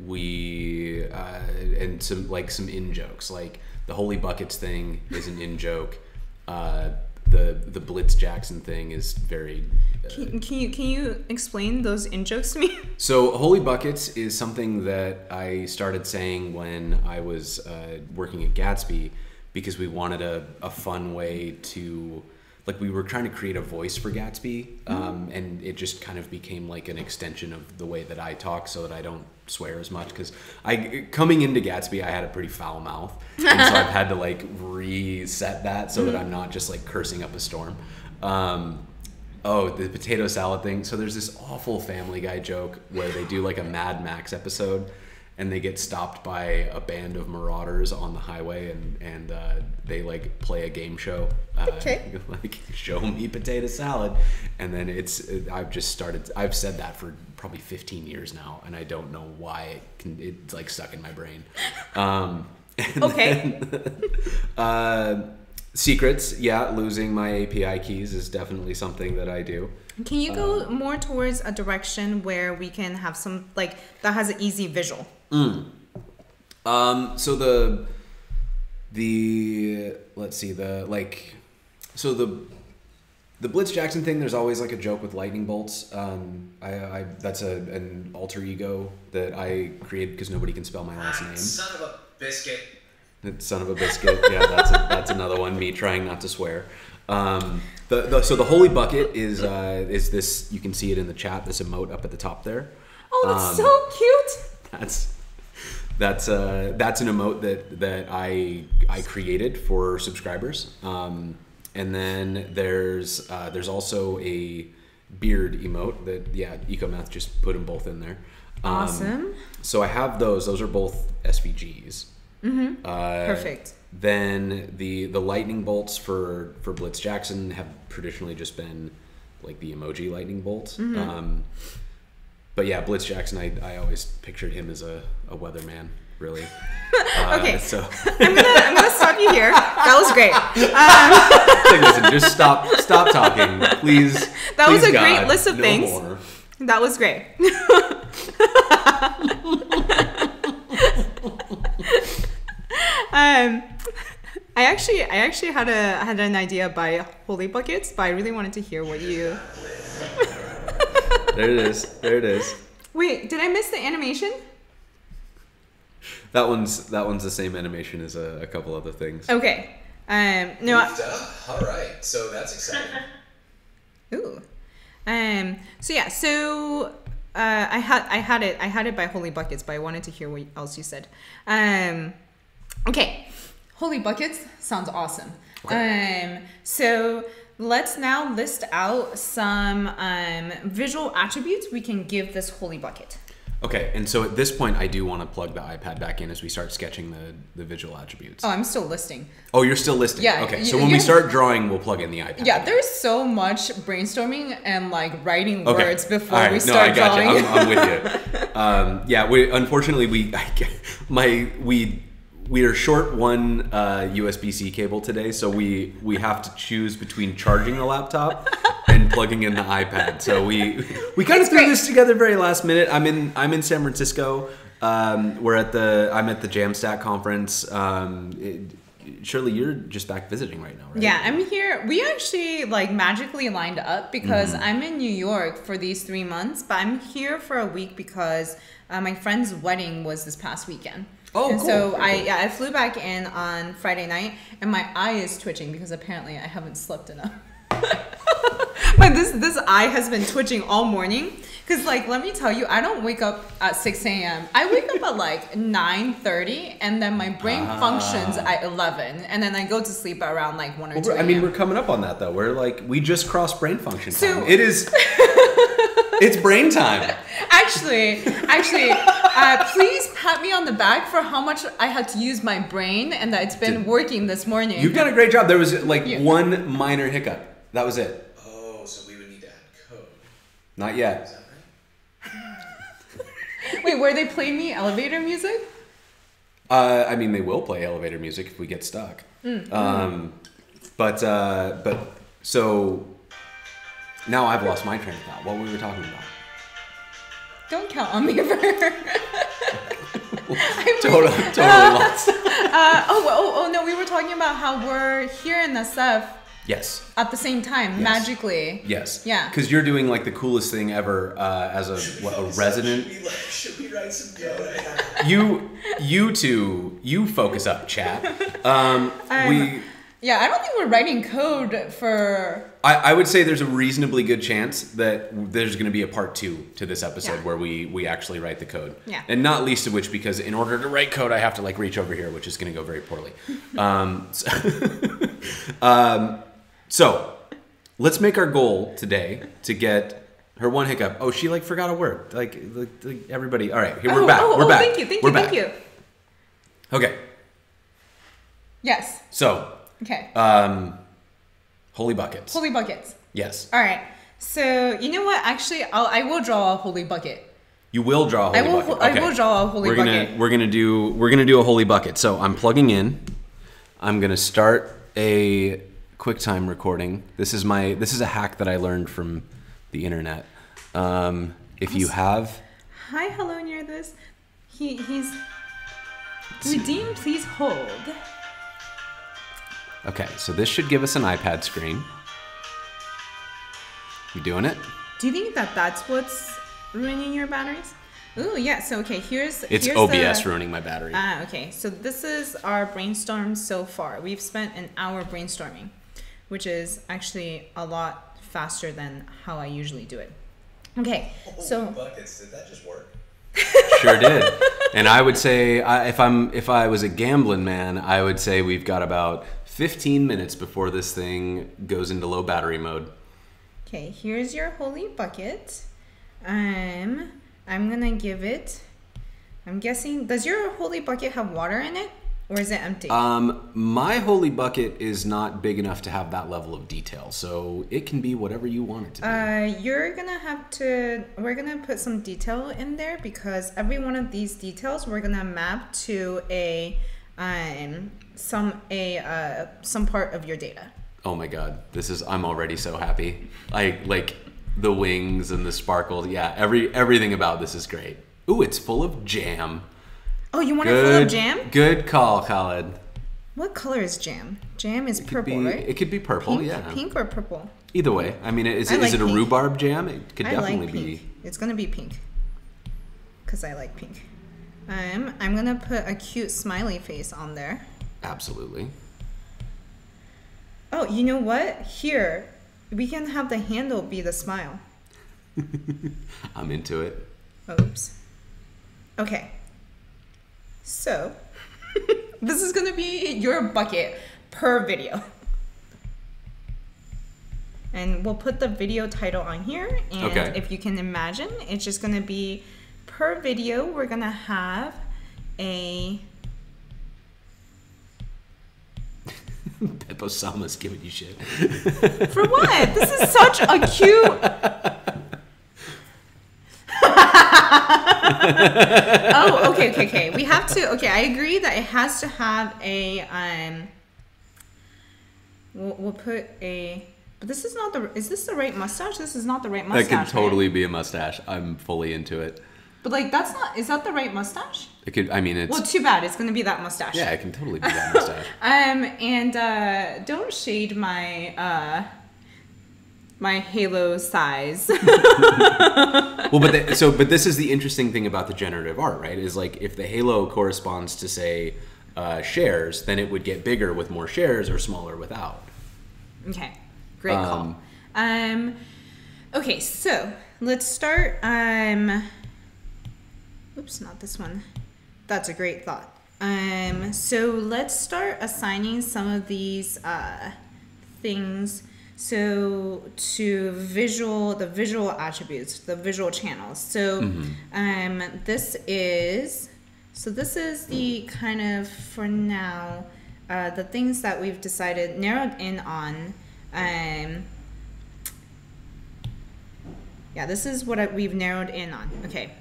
We and some in jokes. Like the Holy Buckets thing is an in joke. The Blitz Jackson thing is very. Can you explain those in jokes to me? So Holy Buckets is something that I started saying when I was working at Gatsby, because we wanted a fun way to, like, we were trying to create a voice for Gatsby, and it just kind of became like an extension of the way that I talk, so that I don't swear as much, because coming into Gatsby I had a pretty foul mouth, and so I've had to like reset that so that I'm not just like cursing up a storm. The potato salad thing. So there's this awful Family Guy joke where they do like a Mad Max episode, and they get stopped by a band of marauders on the highway, and they like play a game show. Okay. Like, show me potato salad, and then I've said that for probably 15 years now, and I don't know why it's like stuck in my brain. Okay. Secrets, losing my API keys is definitely something that I do. Can you go more towards a direction where we can have some like that has an easy visual? So the Blitz Jackson thing, there's always like a joke with lightning bolts. That's an alter ego that I created because nobody can spell my last name. Son of a biscuit. Son of a biscuit. Yeah, that's another one. Me trying not to swear. So the Holy Bucket is this. You can see it in the chat. This emote up at the top there. Oh, that's so cute. That's an emote that I created for subscribers. And then there's also a beard emote that Ecomath just put them both in there. Awesome. So I have those. Those are both SVGs. Mm-hmm. Perfect. Then the lightning bolts for Blitz Jackson have traditionally just been like the emoji lightning bolts. Mm-hmm. But yeah, Blitz Jackson, I always pictured him as a weatherman, really. Okay, so I'm gonna stop you here. That was great. Listen, just stop talking, please. That was a God, great list of no things. More. That was great. I actually had an idea by Holy Buckets, but I really wanted to hear what you. There it is. Wait, did I miss the animation? That one's the same animation as a couple other things. Okay. No. All right. So that's exciting. Ooh. So yeah. So I had it by Holy Buckets, but I wanted to hear what else you said. Okay. Holy Buckets sounds awesome. Okay. So let's now list out some visual attributes we can give this Holy Bucket. Okay, and so at this point, I do want to plug the iPad back in as we start sketching the visual attributes. Oh, I'm still listing. Oh, you're still listing? Yeah. Okay, so when we start drawing, we'll plug in the iPad. Yeah, there's so much brainstorming and like writing words before right. we start drawing. You. I'm with you. We are short one USB-C cable today, so we have to choose between charging the laptop and plugging in the iPad. So we kind of threw this together very last minute. I'm in San Francisco. I'm at the Jamstack conference. Shirley, you're just back visiting right now, right? Yeah, I'm here. We actually like magically lined up because I'm in New York for these 3 months, but I'm here for a week because my friend's wedding was this past weekend. Oh, and cool. so cool. I flew back in on Friday night, and my eye is twitching because apparently I haven't slept enough. But this eye has been twitching all morning. Because, like, let me tell you, I don't wake up at 6 a.m. I wake up at, like, 9:30, and then my brain functions at 11, and then I go to sleep at around, like, 1 or 2 I mean, we're coming up on that, though. We're, like, we just crossed brain function time. So- It is... It's brain time. Actually, please pat me on the back for how much I had to use my brain, and that it's been working this morning. You've done a great job. There was, like, one minor hiccup. That was it. Oh, so we would need to add code. Not Is yet. that right? Wait, were they playing me elevator music? I mean, they will play elevator music if we get stuck. But so now I've lost my train of thought. What were we talking about? Don't count on me for. Totally lost. Oh no, we were talking about how we're here in SF Yes. at the same time, Yes. magically. Yes. Yeah. Because you're doing like the coolest thing ever as a resident. Should we write some code? You two, you focus up, chat. Yeah, I don't think we're writing code for. I would say there's a reasonably good chance that there's going to be a part 2 to this episode Yeah. where we actually write the code. Yeah. And not least of which because in order to write code, I have to like reach over here, which is going to go very poorly. So let's make our goal today to get her one hiccup. Oh, she like forgot a word. Like everybody. All right, here we're back. We're back. Thank you. We're back. Okay. Yes. So, Okay. holy buckets. Holy buckets. Yes. All right. So you know what? Actually, I will draw a holy bucket. You will draw a holy bucket. I will draw a holy bucket. We're gonna do a holy bucket. So I'm plugging in. I'm gonna start a QuickTime recording. This is a hack that I learned from the internet. If you have Hi, hello, near this. He's. Redeem, please hold. Okay, so this should give us an iPad screen. You doing it? Do you think that that's what's ruining your batteries? Ooh, yeah. So okay, here's OBS the, ruining my battery. Okay, so this is our brainstorm so far. We've spent an hour brainstorming, which is actually a lot faster than how I usually do it. Okay, so Buckets, did that just work? Sure did. And I would say if I was a gambling man, I would say we've got about 15 minutes before this thing goes into low battery mode. okay, here's your holy bucket. I'm gonna give it. I'm guessing. Does your holy bucket have water in it, or is it empty? My holy bucket is not big enough to have that level of detail, so it can be whatever you want it to be. We're gonna put some detail in there because every one of these details we're gonna map to some part of your data. Oh my god, I'm already so happy. I like the wings and the sparkle. Yeah, everything about this is great. Ooh, it's full of jam. Oh, you want it full of jam? Good call, Khaled. What color is jam? Jam is purple, right? It could be purple, Pink, yeah. Pink or purple? Either way. I mean, is I it like a pink. rhubarb jam? It could I definitely like pink. It's gonna be pink. Cause I like pink. I'm gonna put a cute smiley face on there. Absolutely. Oh, you know what? Here, we can have the handle be the smile. I'm into it. Oops. Okay. So, this is gonna be your bucket per video. And we'll put the video title on here. And Okay. if you can imagine, it's just gonna be per video, we're gonna have a. Peppo Sama's giving you shit. For what? This is such a cute. Oh, okay. We have to. Okay, I agree that it has to have a. We'll put a. But this is not the. Is this the right mustache? This is not the right mustache. That could totally right? be a mustache. I'm fully into it. But like, that's not. Is that the right mustache? It could. I mean, it's. Well, too bad. It's gonna be that mustache. Yeah, it can totally be that mustache. And don't shade my my halo size. Well, but this is the interesting thing about the generative art, right? Is like if the halo corresponds to say shares, then it would get bigger with more shares or smaller without. Okay, great call. Okay, so let's start. Oops, not this one. That's a great thought. So let's start assigning some of these things. So to the visual attributes, the visual channels. So this is the kind of, for now, the things that we've decided, narrowed in on. Yeah, this is what we've narrowed in on. Okay.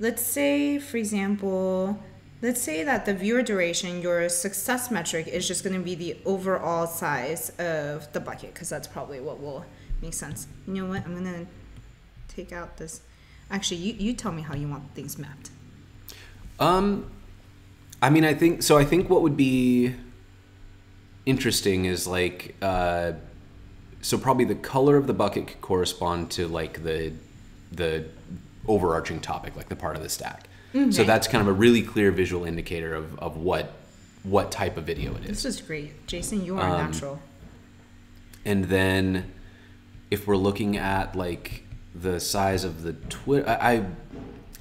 Let's say, for example, let's say that the viewer duration, your success metric, is just going to be the overall size of the bucket, because that's probably what will make sense. You know what? I'm going to take out this. Actually, you tell me how you want things mapped. I mean, I think what would be interesting is like, so probably the color of the bucket could correspond to like the overarching topic, like the part of the stack. Okay. So that's kind of a really clear visual indicator of what type of video it is. This is great. Jason, you are natural. And then if we're looking at like the size of the Twitter,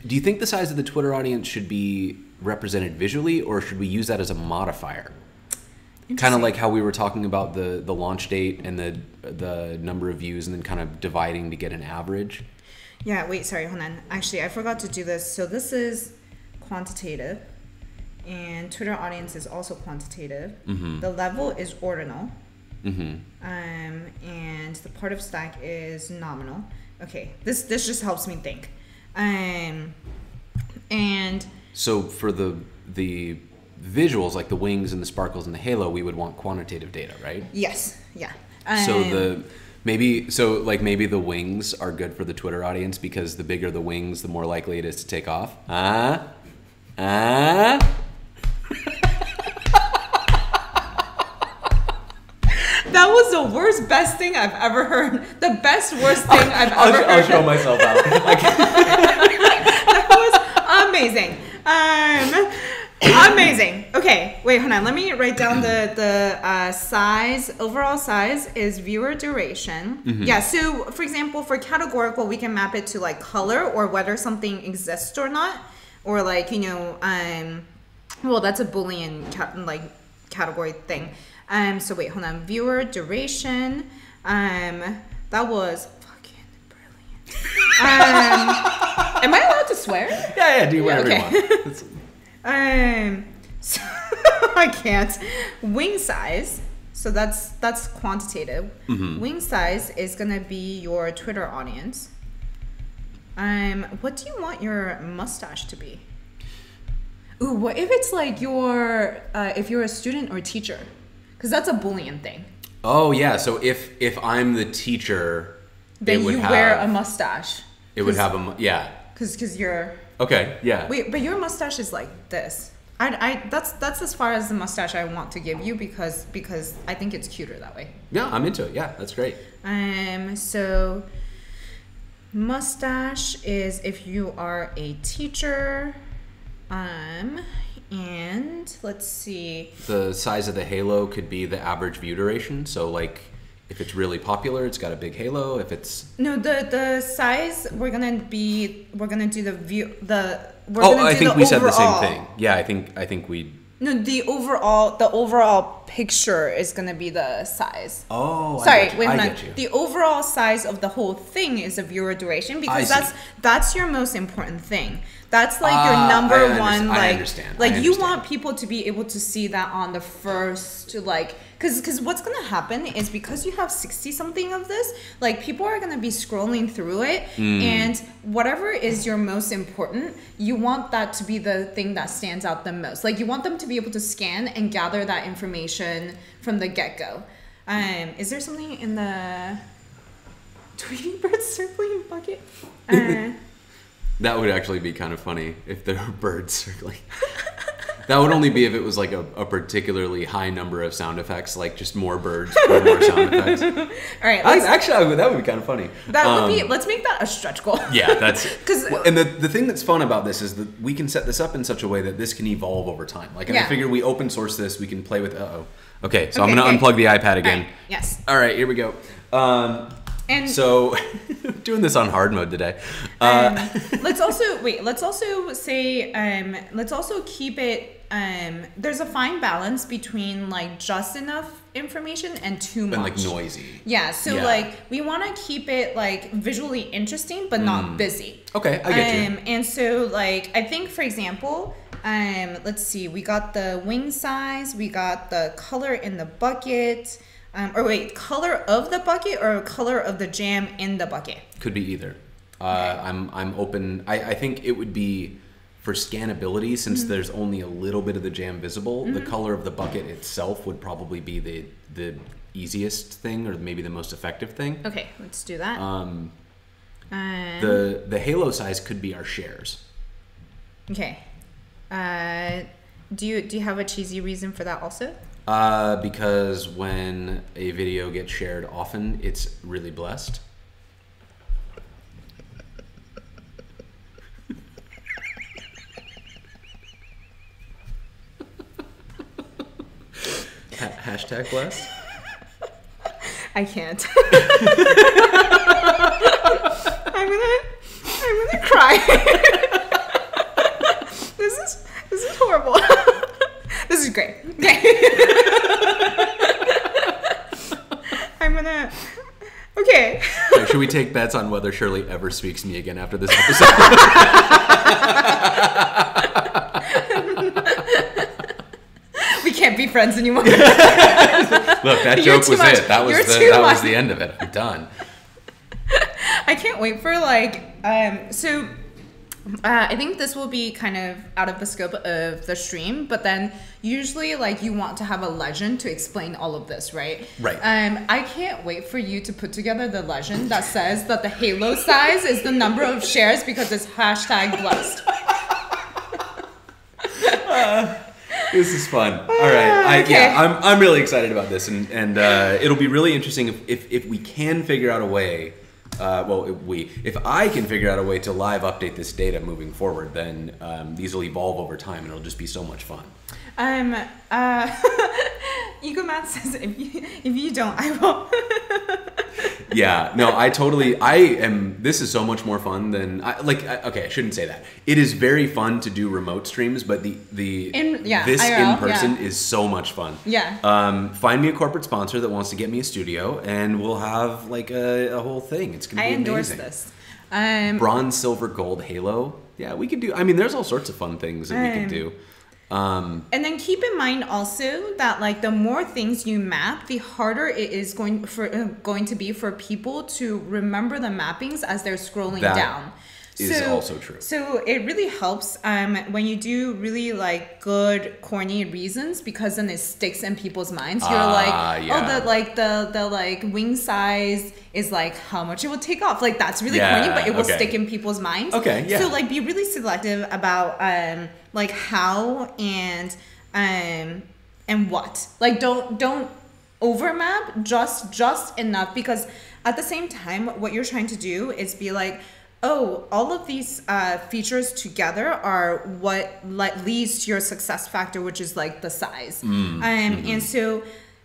do you think the size of the Twitter audience should be represented visually, or should we use that as a modifier? Kind of like how we were talking about the launch date and the number of views, and then kind of dividing to get an average. Yeah, wait, sorry, hold on. Actually, I forgot to do this. So this is quantitative, and Twitter audience is also quantitative. The level is ordinal, and the part of stack is nominal. Okay, this just helps me think. And so for the visuals, like the wings and the sparkles and the halo, we would want quantitative data, right? Yes, yeah. So maybe the wings are good for the Twitter audience, because the bigger the wings, the more likely it is to take off. That was the worst, best thing I've ever heard. The best, worst thing I've ever heard. I'll show myself out. That was amazing. Amazing. Okay, wait, hold on. Let me write down the size. Overall size is viewer duration. Yeah, so for example, for categorical, we can map it to like color or whether something exists or not. Or like, well, that's a Boolean category thing. So wait, hold on. Viewer duration. That was fucking brilliant. Am I allowed to swear? Yeah, do whatever you want. So I can't. Wing size. So that's quantitative. Wing size is gonna be your Twitter audience. What do you want your mustache to be? Ooh, what if it's like if you're a student or teacher? Because that's a Boolean thing. Oh yeah. So if I'm the teacher, then you wear a mustache. It would have yeah. Because you're. Okay. Yeah. Wait, but your mustache is like this. That's as far as the mustache I want to give you, because I think it's cuter that way. Yeah, I'm into it. Yeah, that's great. So mustache is if you are a teacher. And let's see. The size of the halo could be the average view duration. So like, if it's really popular, it's got a big halo. If it's the size, we're gonna do the view I think we said the same thing. Yeah, I think we. No, the overall picture is gonna be the size. Oh, sorry, wait, hold on. The overall size of the whole thing is the viewer duration, because that's your most important thing. That's like your number one. Like, I understand. Like you want people to be able to see that on the first, like, because what's gonna happen is, because you have 60 something of this, like people are gonna be scrolling through it, and whatever is your most important, you want that to be the thing that stands out the most. Like you want them to be able to scan and gather that information from the get-go. Is there something in the Tweety Bird circling bucket? That would actually be kind of funny if there were birds circling. That would only be if it was like a particularly high number of sound effects, like just more birds or more sound effects. All right. Actually, that would be kind of funny. That would be. Let's make that a stretch goal. Yeah, that's because. And the thing that's fun about this is that we can set this up in such a way that this can evolve over time. Like, I figure we open source this, we can play with. Okay, so I'm gonna unplug the iPad again. Right. Yes. All right, here we go. And so doing this on hard mode today. Let's also keep it. There's a fine balance between like just enough information and too much. And like noisy. Yeah. So like we want to keep it like visually interesting, but not busy. Okay, I get you. And so like I think for example, let's see, we got the wing size, we got the color in the bucket. Color of the bucket or color of the jam in the bucket? Could be either. I'm open. I think it would be for scannability, since there's only a little bit of the jam visible. The color of the bucket itself would probably be the easiest thing, or maybe the most effective thing. Okay, let's do that. The halo size could be our shares. Okay. Do you have a cheesy reason for that also? Because when a video gets shared often, it's really blessed. Hashtag blessed. I can't. I'm gonna cry. This is horrible. This is great. Okay. Okay. So should we take bets on whether Shirley ever speaks to me again after this episode? We can't be friends anymore. Look, that joke was it. That was the end of it. I'm done. I can't wait for like I think this will be kind of out of the scope of the stream, but then usually like you want to have a legend to explain all of this, right? Right. I can't wait for you to put together the legend that says that the halo size is the number of shares because it's hashtag blessed. This is fun. All right. Okay. I'm really excited about this, and it'll be really interesting if we can figure out a way. If I can figure out a way to live update this data moving forward, then these will evolve over time, and it'll just be so much fun. Egomath says if you don't, I will. Yeah, no, this is so much more fun than, I shouldn't say that. It is very fun to do remote streams, but this IRL, in person is so much fun. Yeah. Find me a corporate sponsor that wants to get me a studio, and we'll have like a whole thing. It's going to be amazing. I endorse this. Bronze, silver, gold, halo. Yeah, we could do, there's all sorts of fun things that we can do. And then keep in mind also that like the more things you map, the harder it is going to be for people to remember the mappings as they're scrolling down. Is also true. So it really helps when you do really like good corny reasons, because then it sticks in people's minds. You're the wing size is like how much it will take off. Like that's really corny, but it will stick in people's minds. Okay, yeah. So like be really selective about like how and what. Like don't overmap, just enough, because at the same time what you're trying to do is be like, oh, all of these features together are what leads to your success factor, which is like the size. And so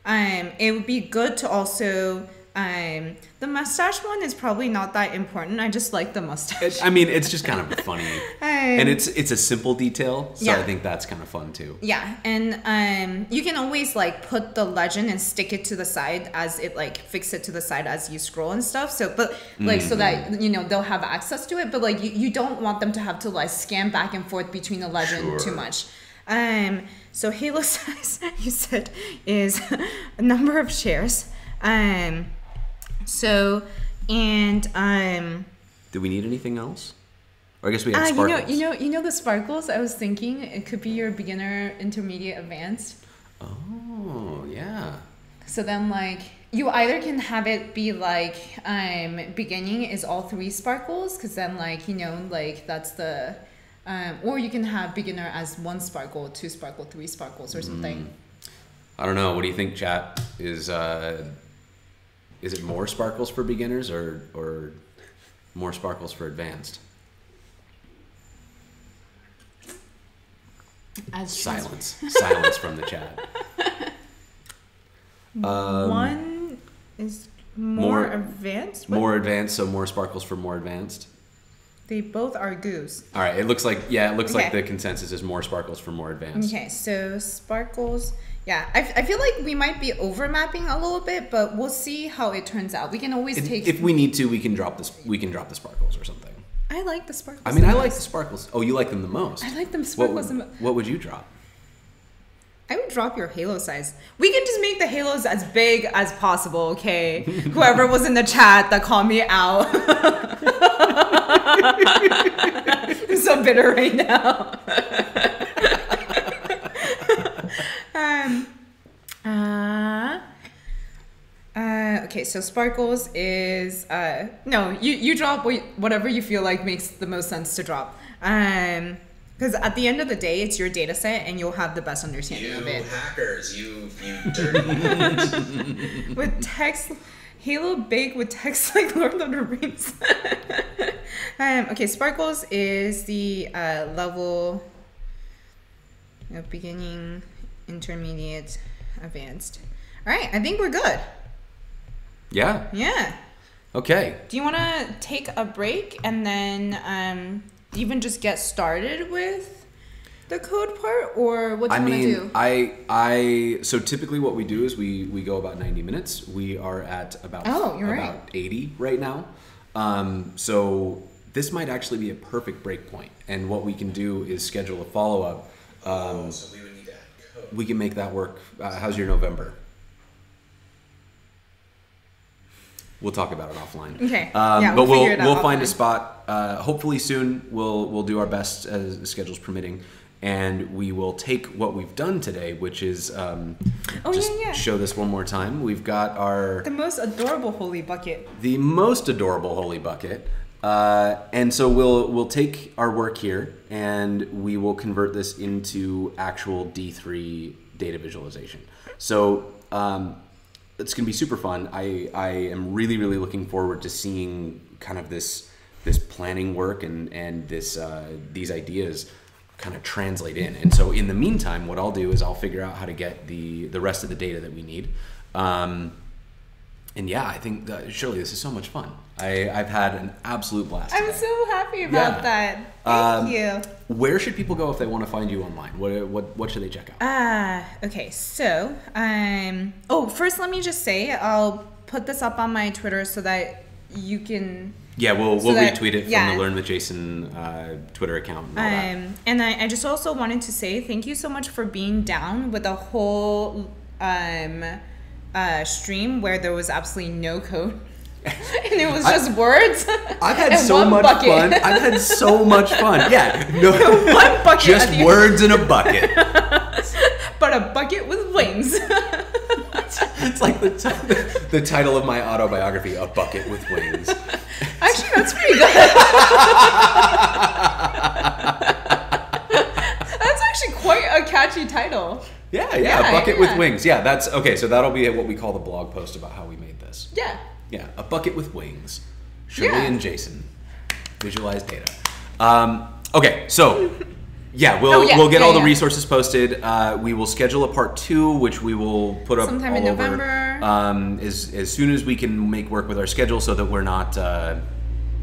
it would be good to also the mustache one is probably not that important. I just like the mustache. It's just kind of funny, and it's a simple detail, so I think that's kind of fun too. Yeah, and you can always like put the legend and stick it to the side as it like fix it to the side as you scroll and stuff. So, but like so that they'll have access to it. But like you don't want them to have to like scan back and forth between the legend too much. So halo size you said is a number of shares. Do we need anything else? Or I guess we have sparkles. You know the sparkles? I was thinking it could be your beginner, intermediate, advanced. Oh, yeah. So then like you either can have it be like beginning is all 3 sparkles, because then like like that's the or you can have beginner as 1 sparkle, 2 sparkle, 3 sparkles or something. I don't know. What do you think, chat? Is it more sparkles for beginners or more sparkles for advanced? Silence from the chat. 1 is More advanced? What? More advanced, so more sparkles for more advanced. They both are goose. All right, it looks like Okay. like the consensus is more sparkles for more advanced. Okay, so sparkles. Yeah, I feel like we might be overmapping a little bit, but we'll see how it turns out. We can always take. If we need to, we can drop this. We can drop the sparkles or something. I like the sparkles. I mean, the I like most. the sparkles. Oh, you like them the most. I like them sparkles the most. What would you drop? I would drop your halo size. We can just make the halos as big as possible, okay? Whoever was in the chat that called me out. I'm so bitter right now. Okay, so sparkles is no, you drop whatever you feel like makes the most sense to drop. Because at the end of the day, it's your data set, and you'll have the best understanding of it. Hackers, you dirty hackers. With text, Halo big with text like Lord of the Rings. Okay, sparkles is the level of beginning, intermediate, advanced. All right, I think we're good. Yeah. Yeah. Okay. Do you want to take a break and then even just get started with the code part, or what do you want to do? So typically what we do is we go about 90 minutes. We are at about right. 80 right now. So this might actually be a perfect break point. And what we can do is schedule a follow-up. So we would need to add code. We can make that work. How's your November? We'll talk about it offline. Okay. But figure it out we'll find offline. a spot. Hopefully soon. We'll do our best as the schedule's permitting, and we will take what we've done today, which is show this one more time. We've got The most adorable holy bucket. the most adorable holy bucket, and so we'll take our work here and we will convert this into actual D3 data visualization. So. It's going to be super fun. I am really, really looking forward to seeing kind of this planning work and these ideas kind of translate in. And so in the meantime, what I'll do is I'll figure out how to get the rest of the data that we need. And yeah, I think Shirley, this is so much fun. I've had an absolute blast I'm today. so happy about that. Thank you. Where should people go if they want to find you online? What should they check out? Okay, so first let me just say I'll put this up on my Twitter so that you can. Yeah, we'll retweet it from the Learn with Jason Twitter account and all that. And I just also wanted to say thank you so much for being down with the whole stream where there was absolutely no code. And it was just words. I've had and so one much bucket. fun. I've had so much fun. Yeah, no, one bucket. just at the words in a bucket. But a bucket with wings. It's like the title of my autobiography, A Bucket with Wings. Actually, that's pretty good. That's actually quite a catchy title. Yeah, A Bucket with Wings. Yeah, that's okay. So that'll be what we call the blog post about how we made this. Yeah. Yeah, A Bucket with Wings. Shirley Yeah. and Jason. Visualize data. Okay, so we'll get all the resources posted. We will schedule a part 2, which we will put up sometime all in over, November. As soon as we can make work with our schedule, so that we're not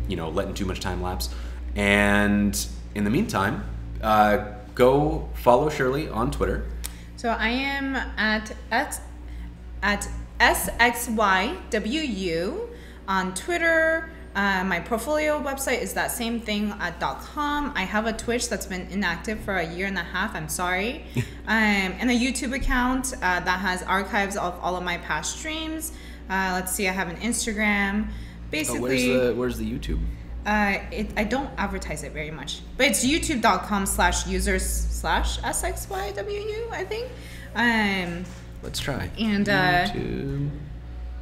letting too much time lapse. And in the meantime, go follow Shirley on Twitter. So I am at SXYWU on Twitter. My portfolio website is that same thing at .com. I have a Twitch that's been inactive for a year and a half. I'm sorry. And a YouTube account that has archives of all of my past streams. Let's see. I have an Instagram. Basically, Where's the YouTube? I don't advertise it very much, but it's youtube.com/users/SXYWU, I think. Let's try. And YouTube.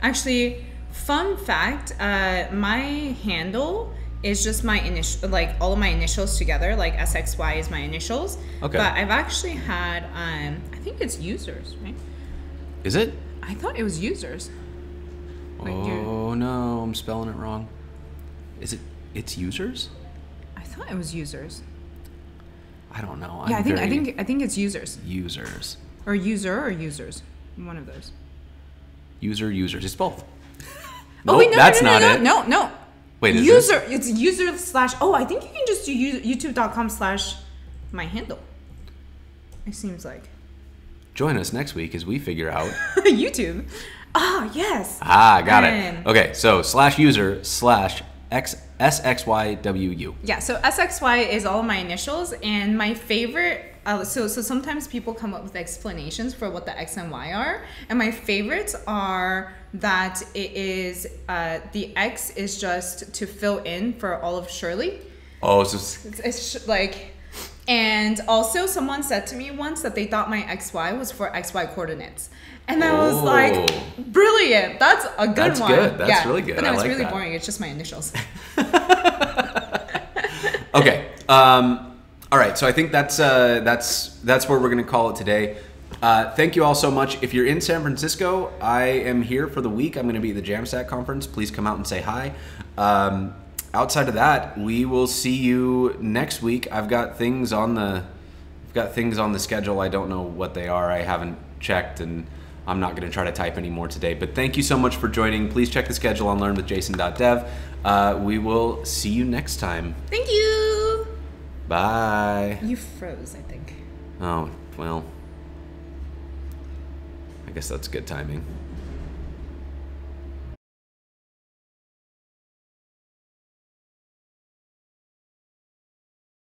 actually, fun fact, my handle is just my initial, like all of my initials together, like SXY is my initials. Okay. But I've actually had, I think it's users, right? Is it? I thought it was users. Wait, Oh no, I'm spelling it wrong. Is it? It's users? I thought it was users. I don't know. Yeah, I think it's users. Users. Or user or users. One of those. Users. It's both. Oh wait, no, that's no, not no, it. no, no, no. Wait, is user. this? It's user slash. Oh, I think you can just do youtube.com/my handle. It seems like. Join us next week as we figure out YouTube. Ah, yes. Got it. Okay, so /user/SXYWU. Yeah, so SXY is all of my initials, and my favorite. So sometimes people come up with explanations for what the X and Y are, and my favorites are that it is the X is just to fill in for all of Shirley. Oh, so It's like, and also someone said to me once that they thought my XY was for XY coordinates. And I was like, brilliant. That's a good That's one. good. That's really good. But no, I it's like really that. boring. It's just my initials. Okay. All right. So I think that's where we're gonna call it today. Thank you all so much. If you're in San Francisco, I am here for the week. I'm gonna be at the Jamstack conference. Please come out and say hi. Outside of that, we will see you next week. I've got things on the schedule. I don't know what they are. I haven't checked, and I'm not going to try to type any more today. But thank you so much for joining. Please check the schedule on learnwithjason.dev. We will see you next time. Thank you. Bye. You froze, I think. Oh, well, I guess that's good timing.